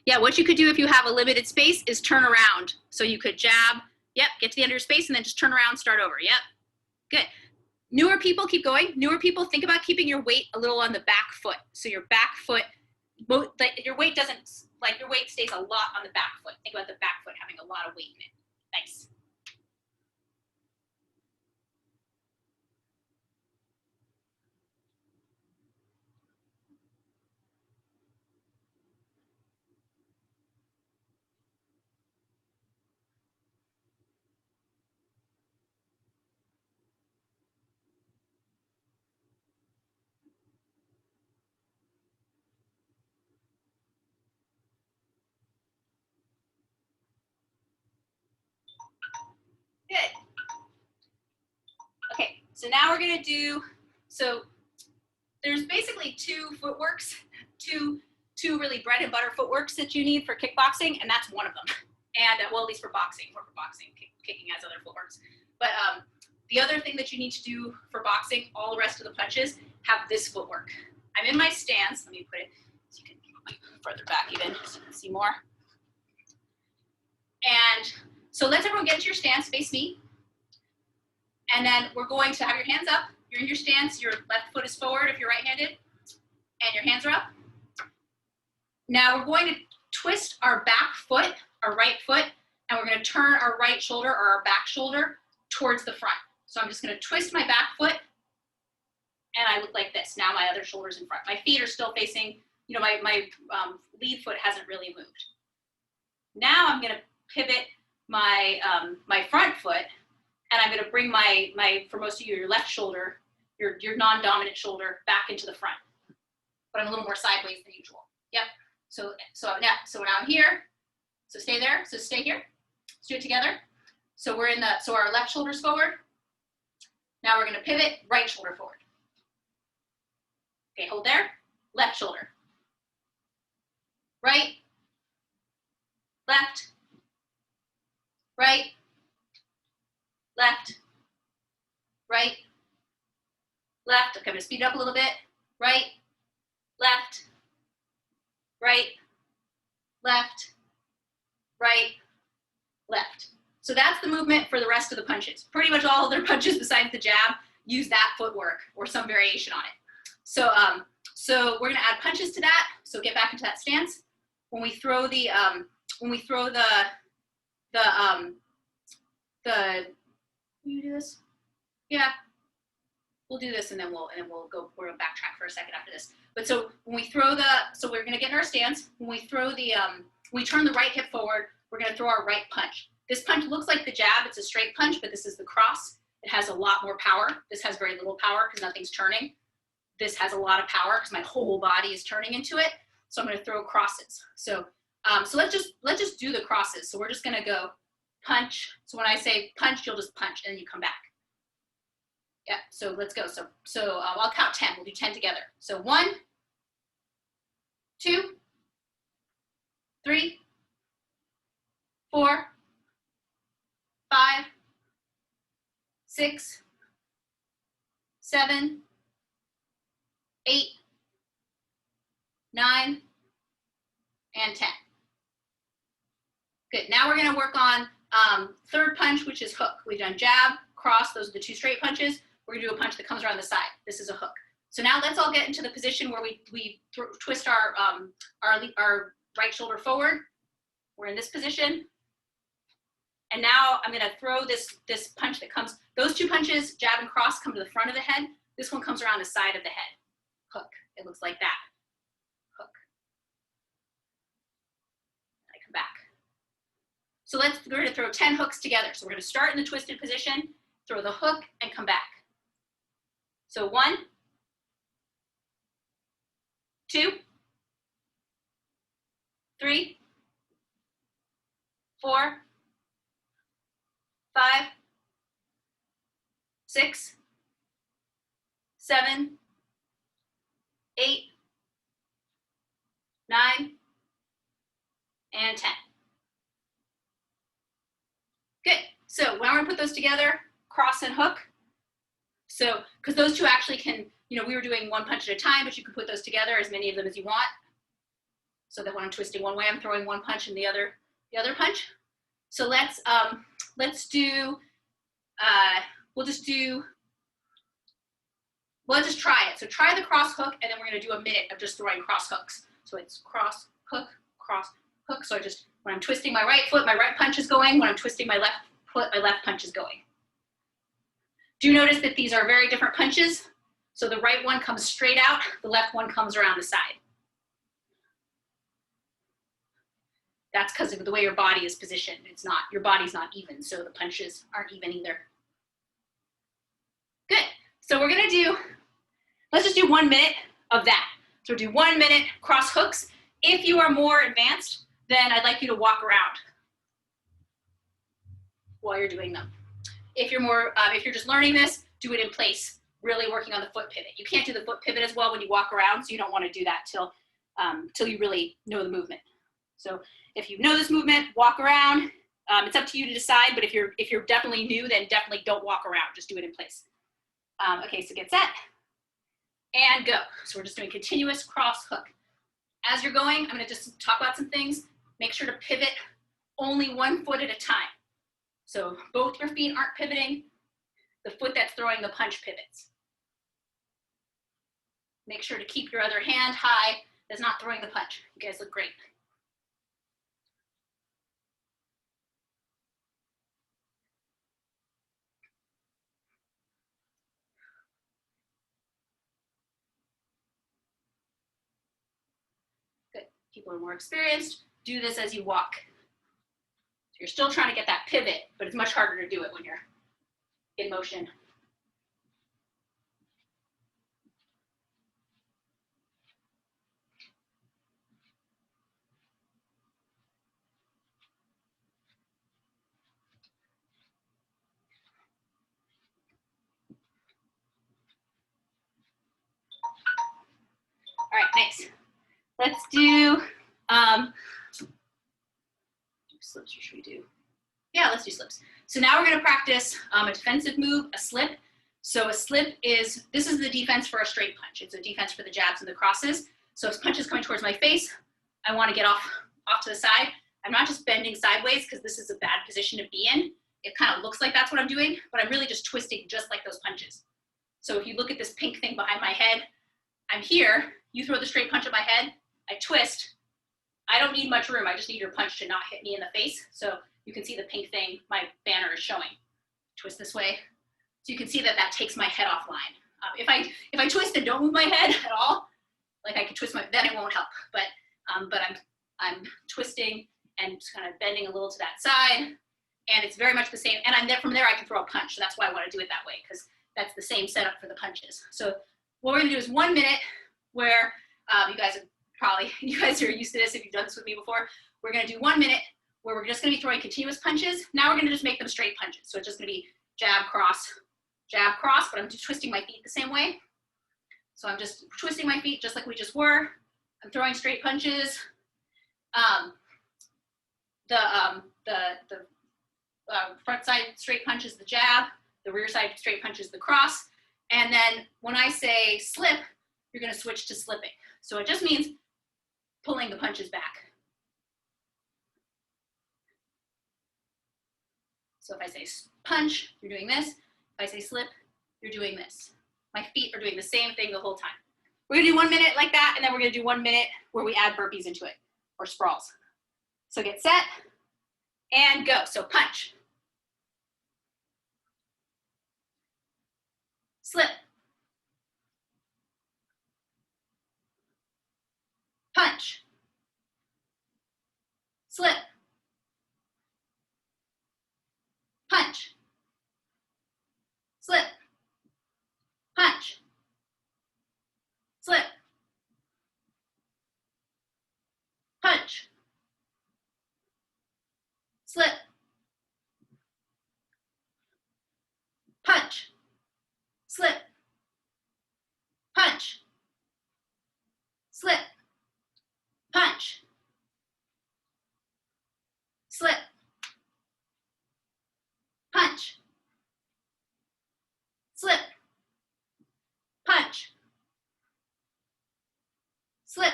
Yeah, what you could do if you have a limited space is turn around. So you could jab, yep, get to the end of your space, and then just turn around, start over, yep. Good. Newer people, keep going. Newer people, think about keeping your weight a little on the back foot. So your back foot, your weight doesn't, your weight stays a lot on the back foot. Think about the back foot having a lot of weight in it. Nice. Good. Okay, so now we're gonna do, so there's basically 2 footworks, two really bread and butter footworks that you need for kickboxing, and that's one of them. And well, at least for boxing, kicking has other footworks. But the other thing that you need to do for boxing, all the rest of the punches, have this footwork. I'm in my stance. Let me put it so you can further back even so you can see more. And so let's everyone get into your stance, face me. And then we're going to have your hands up. You're in your stance. Your left foot is forward if you're right-handed. And your hands are up. Now we're going to twist our back foot, our right foot, and we're going to turn our right shoulder or our back shoulder towards the front. So I'm just going to twist my back foot, and I look like this. Now my other shoulder's in front. My feet are still facing, my lead foot hasn't really moved. Now I'm going to pivot my front foot, and I'm going to bring my for most of you, your left shoulder, your non-dominant shoulder back into the front. But I'm a little more sideways than usual. Yep. So now I'm here. So stay there. So stay here. Let's do it together. So so our left shoulder's forward. Now we're going to pivot, right shoulder forward. Okay, hold there. Left shoulder. Right. Left. Right. Left. Right. Left. Okay, I'm going to speed it up a little bit. Right. Left. Right. Left. Right. Left. So that's the movement for the rest of the punches. Pretty much all of their punches besides the jab use that footwork or some variation on it. So we're going to add punches to that. So get back into that stance. When we throw the can you do this? Yeah. We'll do this and then we'll go, we're gonna backtrack for a second after this. But so when we throw so we're gonna get in our stance. When we throw we turn the right hip forward, we're gonna throw our right punch. This punch looks like the jab, it's a straight punch, but this is the cross. It has a lot more power. This has very little power because nothing's turning. This has a lot of power because my whole body is turning into it. So I'm gonna throw crosses. So let's just do the crosses. So we're just gonna go punch. So when I say punch, you'll just punch and then you come back. Yeah, so let's go. So I'll count 10. We'll do 10 together. So 1, 2, 3, 4, 5, 6, 7, 8, 9, and 10. Good. Now we're going to work on third punch, which is hook. We've done jab, cross. Those are the 2 straight punches. We're going to do a punch that comes around the side. This is a hook. So now let's all get into the position where we twist our right shoulder forward. We're in this position. And now I'm going to throw this punch that comes. Those 2 punches, jab and cross, come to the front of the head. This one comes around the side of the head. hook. It looks like that. Hook. I come back. So we're going to throw 10 hooks together. So we're going to start in the twisted position, throw the hook, and come back. So 1, 2, 3, 4, 5, 6, 7, 8, 9, and 10. Good. So now we're going to put those together, cross and hook. So, because those two actually can, you know, we were doing one punch at a time, but you can put those together, as many of them as you want. So that when I'm twisting one way, I'm throwing one punch and the other punch. So let's do, let's just try it. So try the cross hook, and then we're going to do a minute of just throwing cross hooks. So it's cross, hook, cross, hook. So I just, when I'm twisting my right foot, my right punch is going. When I'm twisting my left foot, my left punch is going. Do notice that these are very different punches. So the right one comes straight out, the left one comes around the side. That's because of the way your body is positioned. It's not, your body's not even, so the punches aren't even either. Good. So we're gonna do, let's just do 1 minute of that. So we'll do 1 minute cross hooks. If you are more advanced, then I'd like you to walk around while you're doing them. If you're more, if you're just learning this, do it in place, really working on the foot pivot. You can't do the foot pivot as well when you walk around, so you don't want to do that till you really know the movement. So if you know this movement, walk around. It's up to you to decide, but if you're definitely new, then definitely don't walk around, just do it in place. Okay, so get set and go. So we're just doing continuous cross hook. As you're going, I'm gonna just talk about some things. Make sure to pivot only 1 foot at a time. So both your feet aren't pivoting. The foot that's throwing the punch pivots. Make sure to keep your other hand high that's not throwing the punch. You guys look great. Good. People who are more experienced, do this as you walk. So you're still trying to get that pivot, but it's much harder to do it when you're in motion. All right, nice. Let's do slips, or should we do? Yeah, let's do slips. So now we're gonna practice a defensive move, a slip. So a slip is, this is the defense for a straight punch. It's a defense for the jabs and the crosses. So if punch is coming towards my face, I wanna get off to the side. I'm not just bending sideways because this is a bad position to be in. It kind of looks like that's what I'm doing, but I'm really just twisting just like those punches. So if you look at this pink thing behind my head, I'm here, you throw the straight punch at my head, I twist. I don't need much room, I just need your punch to not hit me in the face. So you can see the pink thing my banner is showing. Twist this way. So you can see that that takes my head offline. If I twist and don't move my head at all, like I could twist my, then it won't help. But I'm twisting and just kind of bending a little to that side, and it's very much the same. And from there I can throw a punch. So that's why I want to do it that way, because that's the same setup for the punches. So what we're gonna do is 1 minute where you guys are used to this if you've done this with me before. We're gonna do 1 minute where we're just gonna be throwing continuous punches. Now we're gonna just make them straight punches. So it's just gonna be jab, cross, but I'm just twisting my feet the same way. So I'm just twisting my feet just like we just were. I'm throwing straight punches. The front side straight punch is the jab. The rear side straight punch is the cross. And then when I say slip, you're gonna switch to slipping. So it just means pulling the punches back. So if I say punch, you're doing this. If I say slip, you're doing this. My feet are doing the same thing the whole time. We're gonna do 1 minute like that, and then we're gonna do 1 minute where we add burpees into it, or sprawls. So get set, and go. So punch. Slip. punch, slip, punch, slip, punch, slip, punch, slip, punch, slip, punch, slip, punch, slip, punch, slip, punch, slip,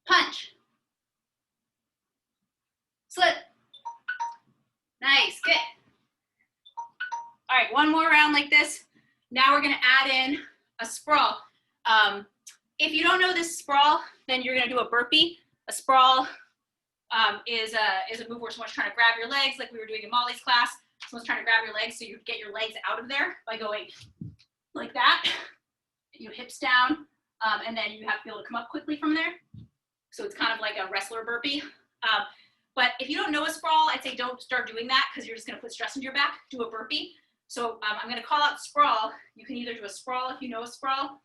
punch, slip. Nice, good. All right, one more round like this. Now we're gonna add in a sprawl. If you don't know this sprawl, then you're gonna do a burpee. A sprawl is a move where someone's trying to grab your legs, like we were doing in Molly's class. Someone's trying to grab your legs, so you get your legs out of there by going like that. You hips down, and then you have to be able to come up quickly from there. So it's kind of like a wrestler burpee. But if you don't know a sprawl, I'd say don't start doing that because you're just gonna put stress into your back. Do a burpee. So I'm gonna call out sprawl. You can either do a sprawl if you know a sprawl,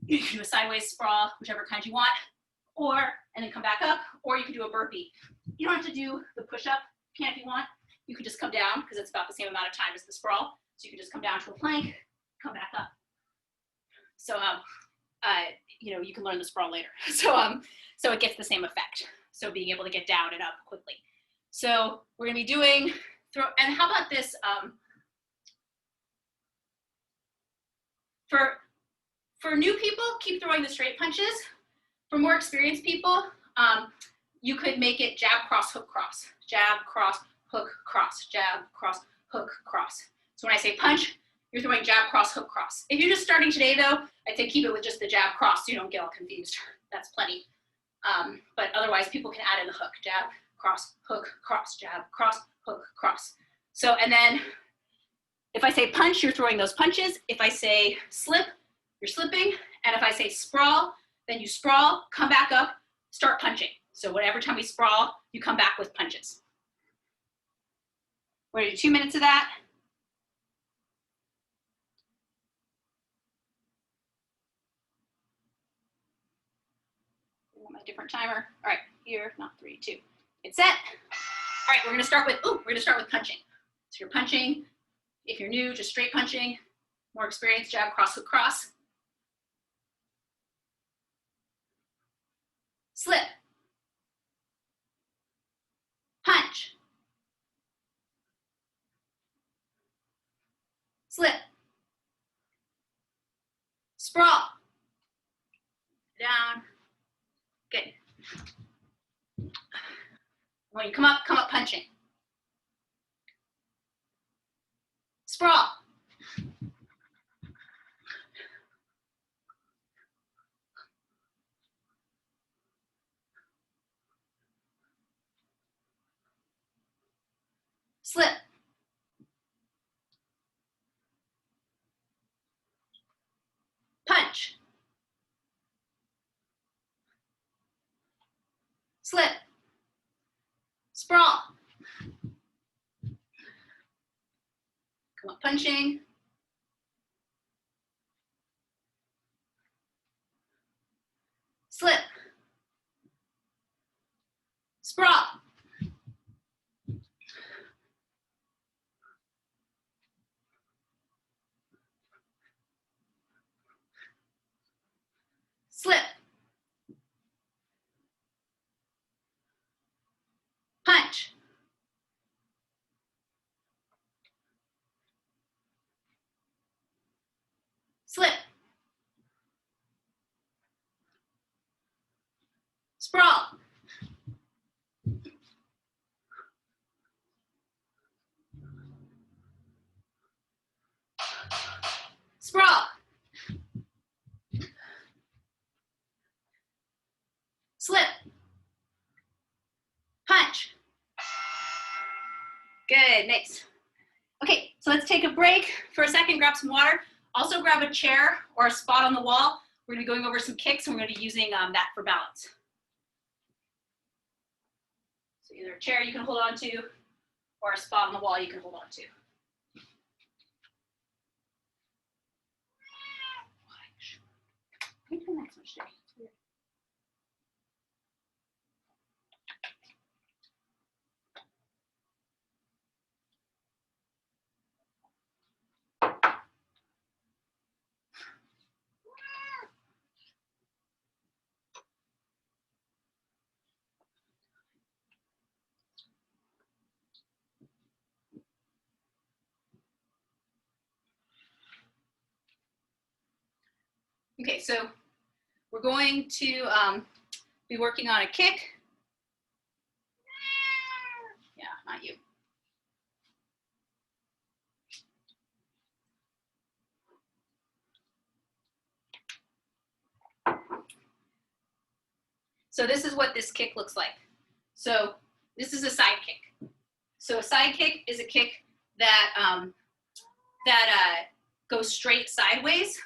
you can do a sideways sprawl, whichever kind you want, and then come back up, or you can do a burpee. You don't have to do the push-up, you can if you want. You can just come down because it's about the same amount of time as the sprawl. So you can just come down to a plank, come back up. So you know, you can learn the sprawl later. So it gets the same effect. So being able to get down and up quickly. So we're gonna be doing and how about this? For new people, keep throwing the straight punches. For more experienced people, you could make it jab, cross, hook, cross. Jab, cross, hook, cross. Jab, cross, hook, cross. So when I say punch, you're throwing jab, cross, hook, cross. If you're just starting today though, I'd say keep it with just the jab, cross so you don't get all confused. That's plenty. But otherwise people can add in the hook. Jab, cross, hook, cross. Jab, cross, hook, cross. So, and then if I say punch, you're throwing those punches. If I say slip, you're slipping. And if I say sprawl, then you sprawl, come back up, start punching. So whatever time we sprawl, you come back with punches. We're gonna do 2 minutes of that. My different timer. All right, here, not 3, 2. It's set. All right, we're gonna start with punching. So you're punching. If you're new, just straight punching. More experienced, jab, cross, hook, cross. Slip. Punch. Slip. Sprawl. Down. Good. When you come up punching. Sprawl. Slip. Punch. Slip. Sprawl. Come up punching. Slip. Sprawl. Slip. Punch. Slip. Sprawl. Sprawl. Slip. Punch. Good, nice. Okay, so let's take a break for a second, grab some water. Also grab a chair or a spot on the wall We're gonna be going over some kicks and we're gonna be using that for balance. So either a chair you can hold on to or a spot on the wall you can hold on to. I turn that switch today. It's weird. Okay, so we're going to be working on a kick. Yeah, not you. So this is what this kick looks like. So this is a side kick. So a side kick is a kick that goes straight sideways.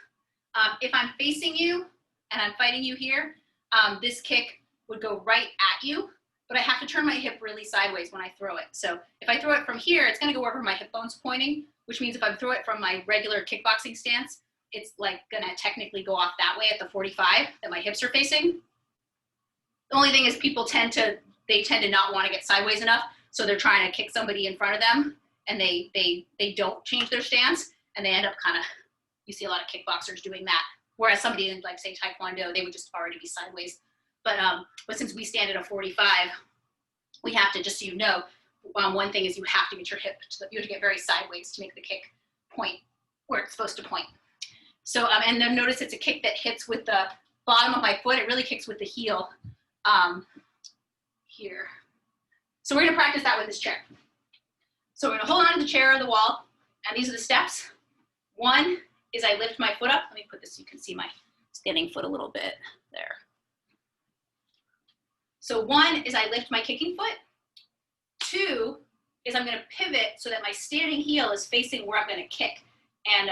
If I'm facing you and I'm fighting you here, this kick would go right at you, but I have to turn my hip really sideways when I throw it. So if I throw it from here, it's gonna go wherever my hip bone's pointing, which means if I throw it from my regular kickboxing stance, it's like gonna technically go off that way at the 45 that my hips are facing. The only thing is people tend to not want to get sideways enough, so they're trying to kick somebody in front of them, and they don't change their stance, and they end up kind of, you see a lot of kickboxers doing that, whereas somebody in, like, say, Taekwondo, they would just already be sideways. But since we stand at a 45, we have to, just so you know, one thing is you have to get your hip, you have to get very sideways to make the kick point where it's supposed to point. So, and then notice it's a kick that hits with the bottom of my foot. It really kicks with the heel here. So we're gonna practice that with this chair. So we're gonna hold on to the chair or the wall, and these are the steps. One is I lift my foot up. Let me put this so you can see my standing foot a little bit there. So one is I lift my kicking foot. Two is I'm gonna pivot so that my standing heel is facing where I'm gonna kick. And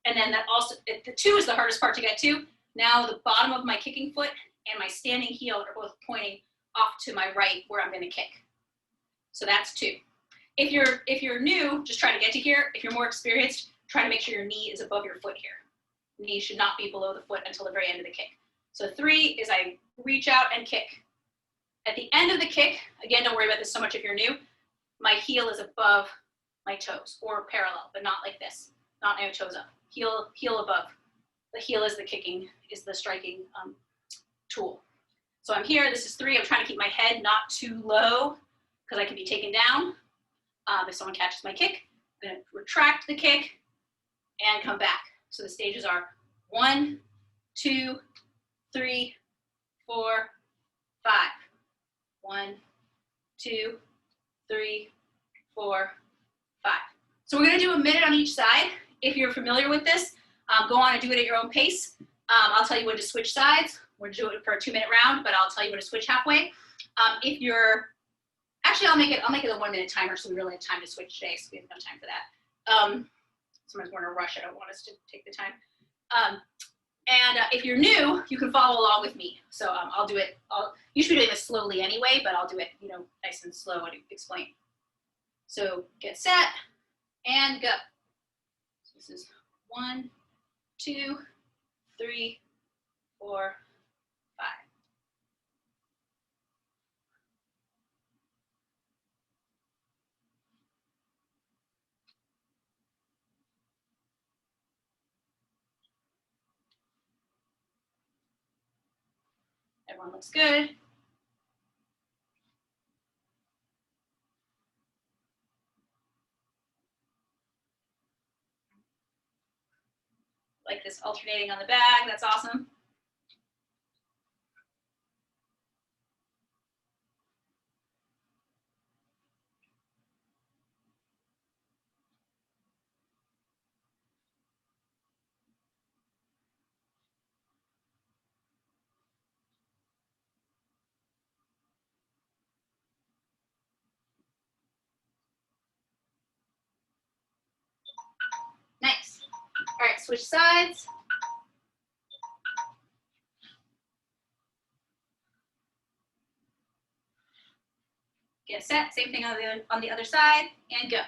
then that also, the two is the hardest part to get to. Now the bottom of my kicking foot and my standing heel are both pointing off to my right where I'm gonna kick. So that's two. If you're new, just try to get to here. If you're more experienced, try to make sure your knee is above your foot here. Knee should not be below the foot until the very end of the kick. So three is I reach out and kick. At the end of the kick, again, don't worry about this so much if you're new, my heel is above my toes, or parallel, but not like this, not my toes up. Heel above. The heel is the kicking, is the striking tool. So I'm here, this is three. I'm trying to keep my head not too low because I can be taken down if someone catches my kick. I'm gonna retract the kick and come back. So the stages are 1, 2, 3, 4, 5. 1, 2, 3, 4, 5. So we're gonna do a minute on each side. If you're familiar with this, go on and do it at your own pace. I'll tell you when to switch sides. We're gonna do it for a 2-minute round, but I'll tell you when to switch halfway. If you're, actually I'll make it a 1-minute timer so we really have time to switch today, so we have no time for that. Sometimes we're in a rush, I don't want us to take the time. If you're new, you can follow along with me. So I'll do it, you should be doing this slowly anyway, but I'll do it, nice and slow and explain. So get set and go. So this is 1, 2, 3, 4, 5. Everyone looks good. Like this alternating on the bag, that's awesome. Nice. All right, switch sides. Get set, same thing on the other side, and go.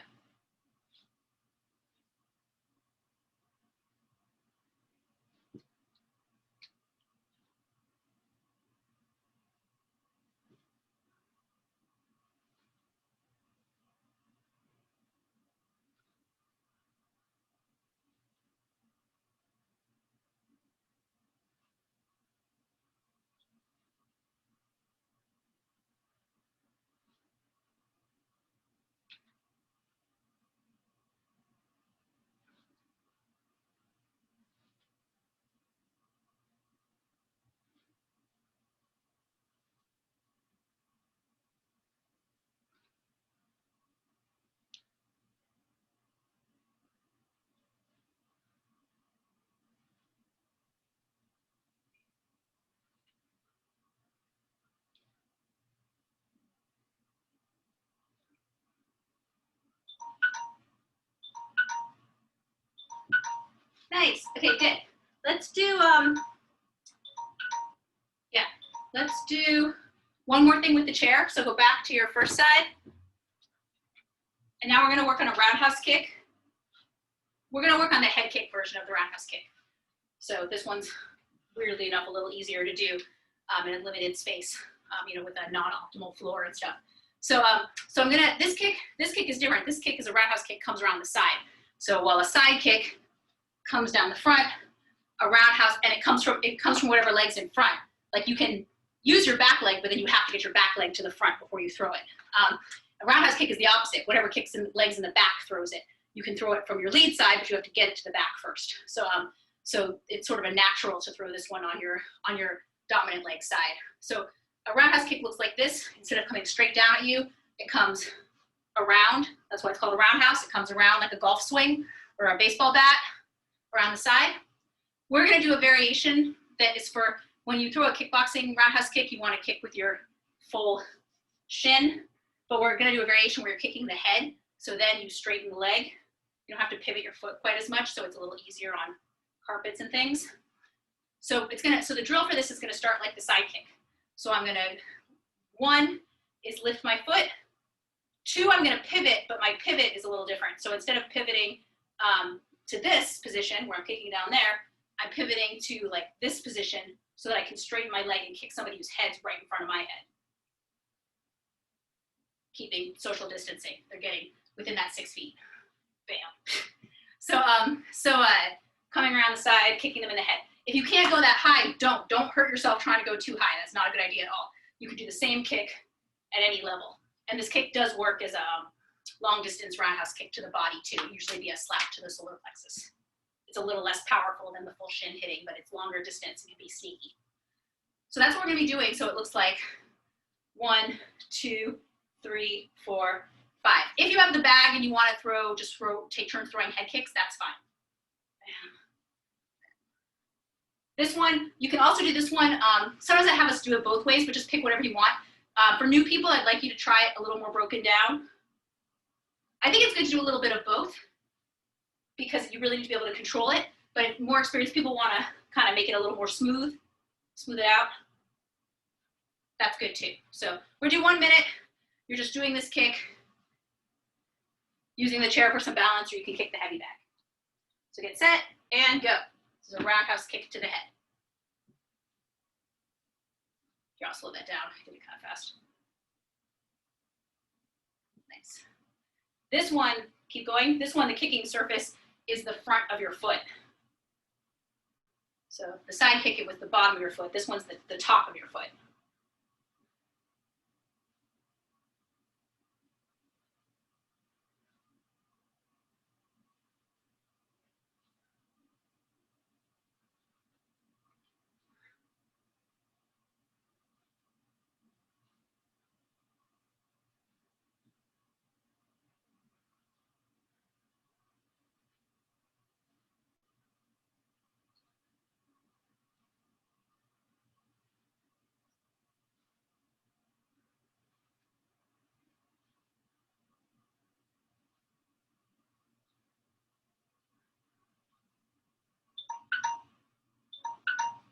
Nice. Okay, good. Let's do let's do one more thing with the chair. So go back to your first side. And now we're gonna work on a roundhouse kick. We're gonna work on the head kick version of the roundhouse kick. So this one's weirdly enough a little easier to do in a limited space, you know, with a non-optimal floor and stuff. So so I'm gonna, this kick is different. This kick is a roundhouse kick, comes around the side. So while a side kick comes down the front, a roundhouse, and it comes from whatever leg's in front. Like you can use your back leg, but then you have to get your back leg to the front before you throw it. A roundhouse kick is the opposite. Whatever kicks in legs in the back throws it. You can throw it from your lead side, but you have to get it to the back first. So so it's sort of a natural to throw this one on your dominant leg side. So a roundhouse kick looks like this. Instead of coming straight down at you, it comes around. That's why it's called a roundhouse. It comes around like a golf swing or a baseball bat around the side. We're gonna do a variation that is for when you throw a kickboxing roundhouse kick, you wanna kick with your full shin, but we're gonna do a variation where you're kicking the head, so then you straighten the leg. You don't have to pivot your foot quite as much, so it's a little easier on carpets and things. So the drill for this is gonna start like the side kick. So I'm gonna, 1 is lift my foot, 2, I'm gonna pivot, but my pivot is a little different. So instead of pivoting to this position where I'm kicking down there, I'm pivoting to like this position so that I can straighten my leg and kick somebody whose head's right in front of my head. Keeping social distancing. They're getting within that 6 feet. Bam. So coming around the side, kicking them in the head. If you can't go that high, don't hurt yourself trying to go too high. That's not a good idea at all. You can do the same kick at any level. And this kick does work as a long distance roundhouse kick to the body too, usually be a slap to the solar plexus. It's a little less powerful than the full shin hitting, but it's longer distance and can be sneaky. So that's what we're gonna be doing. So it looks like 1, 2, 3, 4, 5. If you have the bag and you wanna take turns throwing head kicks, that's fine. This one, you can also do this one. Sometimes I have us do it both ways, but just pick whatever you want. For new people, I'd like you to try it a little more broken down. I think it's good to do a little bit of both because you really need to be able to control it. But if more experienced people want to kind of make it a little more smooth it out, that's good too. So we're doing 1 minute. You're just doing this kick, using the chair for some balance, or you can kick the heavy bag. So get set and go. This is a roundhouse kick to the head. Here, I'll slow that down. I did it kind of fast. Nice. This one, keep going. This one, the kicking surface is the front of your foot. So the side kick, it was the bottom of your foot. This one's the top of your foot.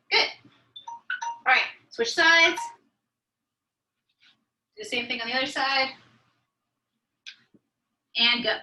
Good. All right, switch sides. Do the same thing on the other side. And go.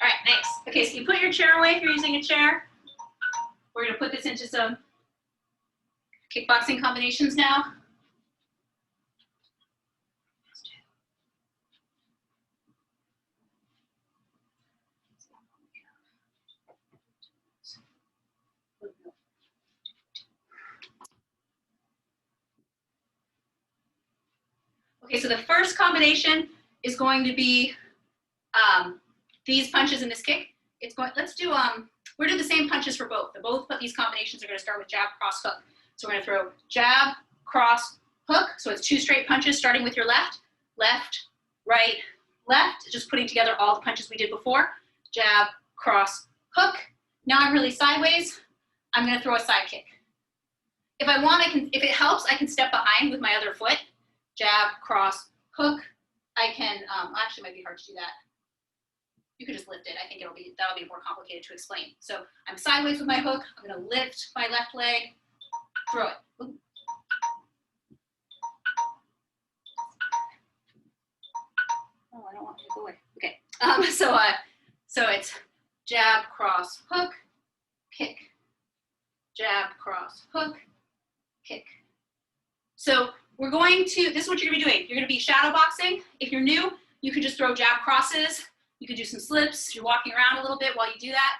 All right, nice. Okay, so you put your chair away if you're using a chair. We're gonna put this into some kickboxing combinations now. Okay, so the first combination is going to be these punches in this kick. It's going. Let's do. We're doing the same punches for both. Both these combinations are going to start with jab, cross, hook. So we're going to throw jab, cross, hook. So it's 2 straight punches starting with your left, left, right, left. Just putting together all the punches we did before. Jab, cross, hook. Now I'm really sideways. I'm going to throw a side kick. If I want, I can. If it helps, I can step behind with my other foot. Jab, cross, hook. I can. Actually, it might be hard to do that. You could just lift it. I think that'll be more complicated to explain. So I'm sideways with my hook. I'm going to lift my left leg, throw it. Ooh. Oh, I don't want it to go away. Okay. So it's jab, cross, hook, kick. Jab, cross, hook, kick. So we're going to. This is what you're going to be doing. You're going to be shadow boxing. If you're new, you could just throw jab crosses. You could do some slips. You're walking around a little bit while you do that.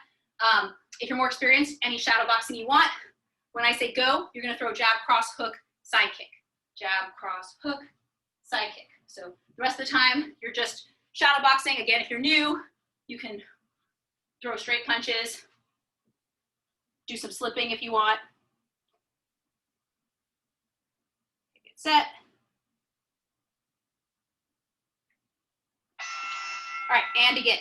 If you're more experienced, any shadow boxing you want. When I say go, you're going to throw jab, cross, hook, side kick. Jab, cross, hook, side kick. So the rest of the time, you're just shadow boxing. Again, if you're new, you can throw straight punches. Do some slipping if you want. Get set. All right, and begin.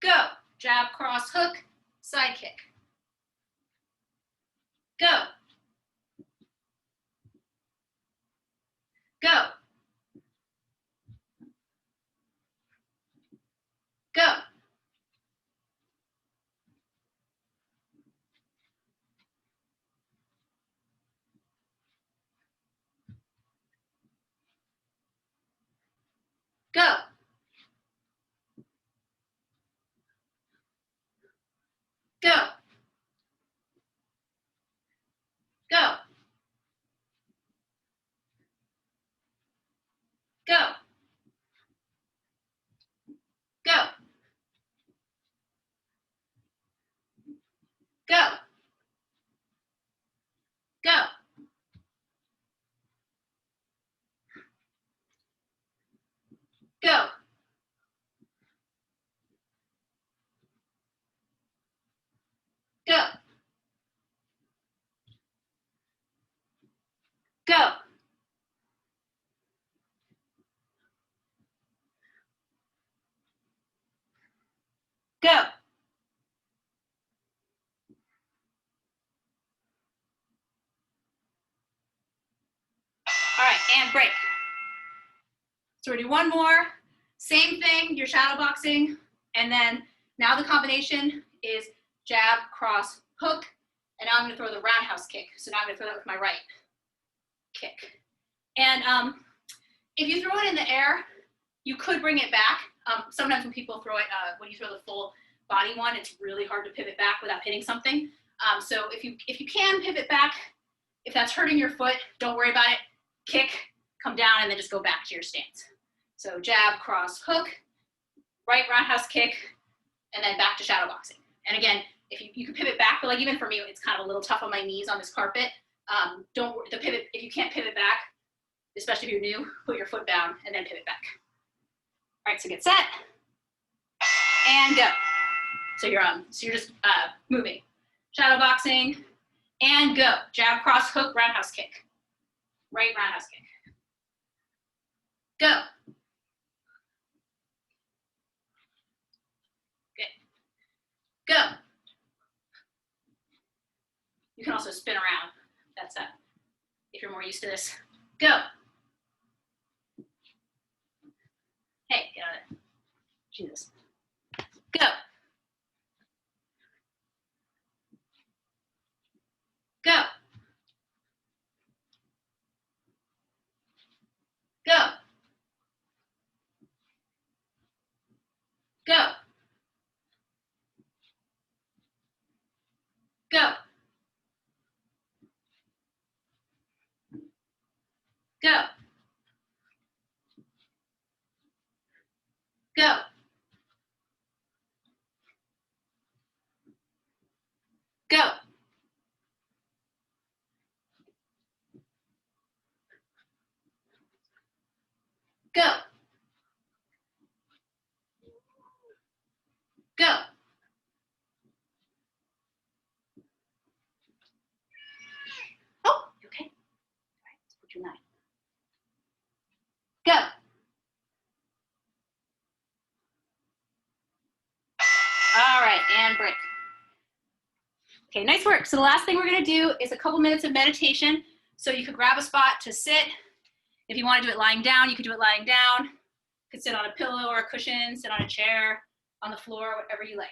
Go. Jab, cross, hook, side kick. Go. Go. Go. Go. Go. Go. Go. Go. Go. Go. Go. Go. Go. Go. All right, and break. So we're gonna do one more. Same thing, you're shadow boxing, and then now the combination is jab, cross, hook, and now I'm gonna throw the roundhouse kick. So now I'm gonna throw that with my right kick. And if you throw it in the air, you could bring it back. Sometimes when people throw it, when you throw the full body one, it's really hard to pivot back without hitting something. So if you can pivot back, if that's hurting your foot, don't worry about it. Kick, come down, and then just go back to your stance. So jab, cross, hook, right roundhouse kick, and then back to shadow boxing. And again, if you can pivot back, but like even for me, it's kind of a little tough on my knees on this carpet. The pivot, if you can't pivot back, especially if you're new, put your foot down and then pivot back. All right, so get set and go. So you're just moving. Shadow boxing and go. Jab, cross, hook, roundhouse kick. Right roundhouse kick. Go. Good. Go. You can also spin around. That's if you're more used to this. Go. Hey, get out of there. Jesus. Go. Go. Go. Go. Go. Go. Go. Go. Go. Go. Oh, you okay? All right, let's put your knife. Go. All right, and break. Okay, nice work. So the last thing we're gonna do is a couple minutes of meditation. So you could grab a spot to sit. If you wanna do it lying down, you could do it lying down. You could sit on a pillow or a cushion, sit on a chair, on the floor, whatever you like.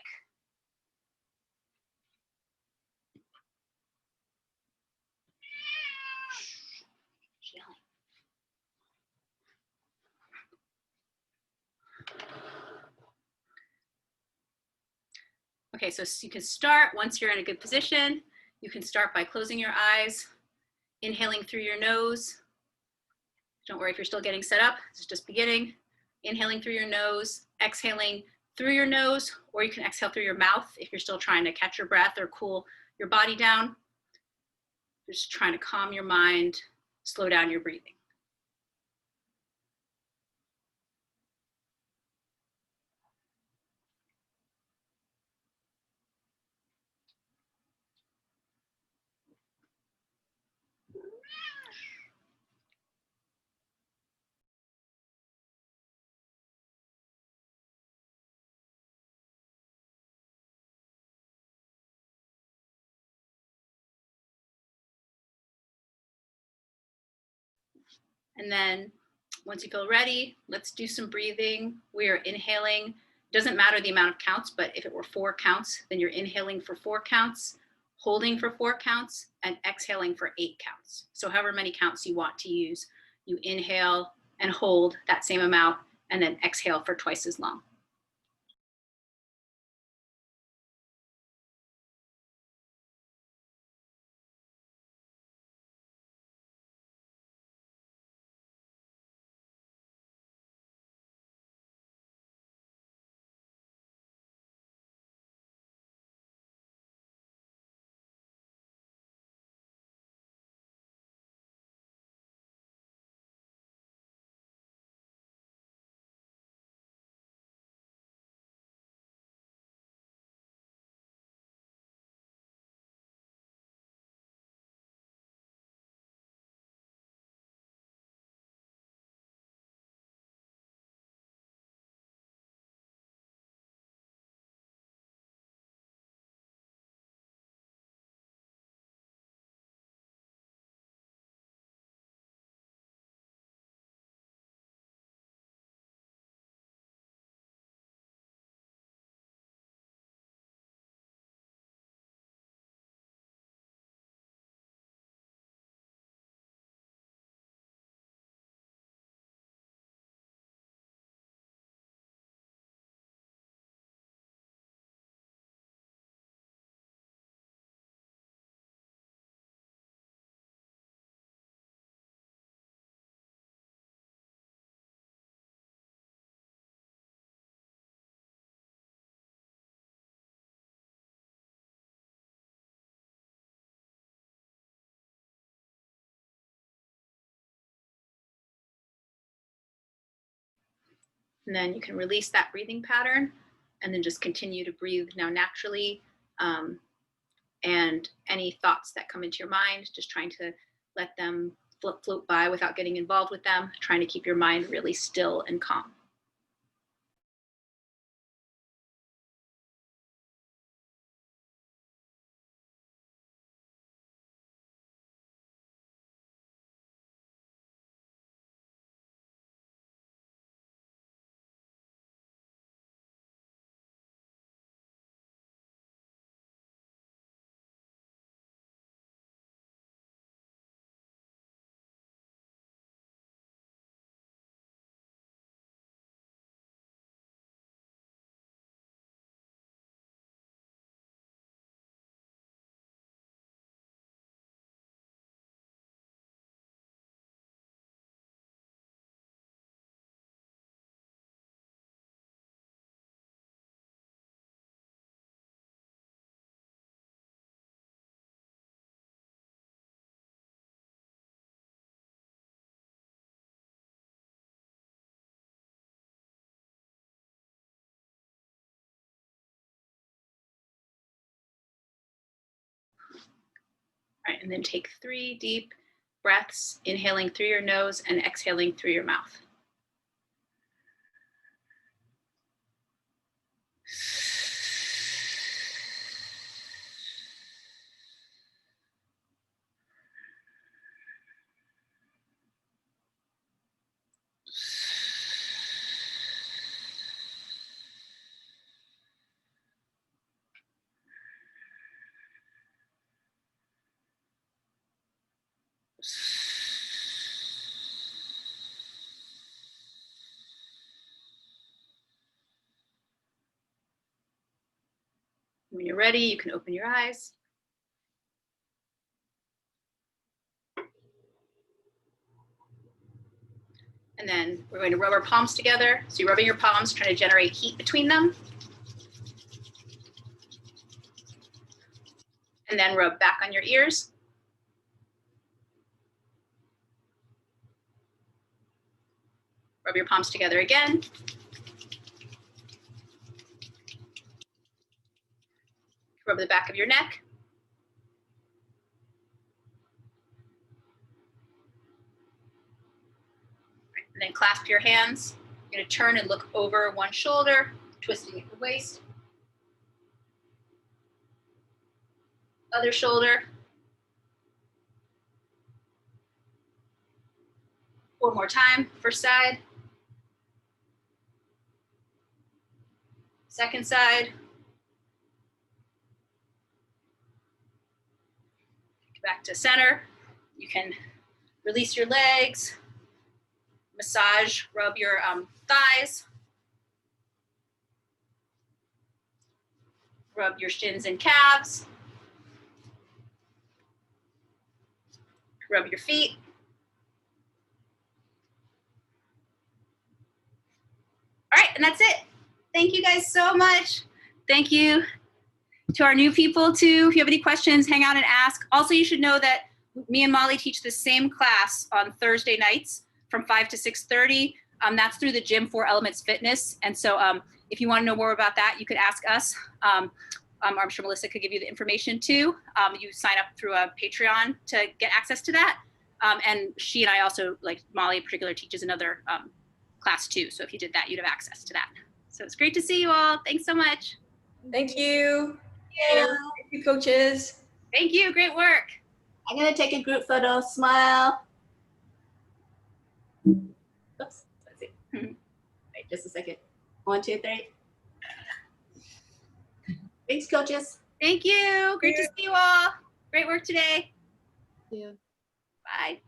Okay, so you can start, once you're in a good position, you can start by closing your eyes, inhaling through your nose. Don't worry if you're still getting set up, this is just beginning. Inhaling through your nose, exhaling through your nose, or you can exhale through your mouth if you're still trying to catch your breath or cool your body down. Just trying to calm your mind, slow down your breathing. And then once you feel ready, let's do some breathing. We are inhaling. Doesn't matter the amount of counts, but if it were 4 counts, then you're inhaling for 4 counts, holding for 4 counts, and exhaling for 8 counts. So however many counts you want to use, you inhale and hold that same amount, and then exhale for twice as long. And then you can release that breathing pattern and then just continue to breathe now naturally. And any thoughts that come into your mind, just trying to let them float by without getting involved with them, trying to keep your mind really still and calm. All right, and then take 3 deep breaths, inhaling through your nose and exhaling through your mouth. When you're ready, you can open your eyes. And then we're going to rub our palms together. So you're rubbing your palms, trying to generate heat between them. And then rub back on your ears. Rub your palms together again. Rub the back of your neck. And then clasp your hands. You're going to turn and look over one shoulder, twisting at the waist. Other shoulder. One more time, first side. Second side. Back to center. You can release your legs, massage, rub your thighs, rub your shins and calves, rub your feet. All right, and that's it. Thank you guys so much. Thank you to our new people too. If you have any questions, hang out and ask. Also, you should know that me and Molly teach the same class on Thursday nights from 5 to 6:30. That's through the Gym 4 Elements Fitness. And so if you want to know more about that, you could ask us. I'm sure Melissa could give you the information too. You sign up through a Patreon to get access to that. And she and I also, like Molly in particular, teaches another class too. So if you did that, you'd have access to that. So it's great to see you all. Thanks so much. Thank you. Yeah. Thank you, coaches. Thank you. Great work. I'm gonna take a group photo. Smile. Oops. Let's see. Wait, just a second. 1, 2, 3. Thanks, coaches. Thank you. Great to see you all. Great work today. Yeah. Bye.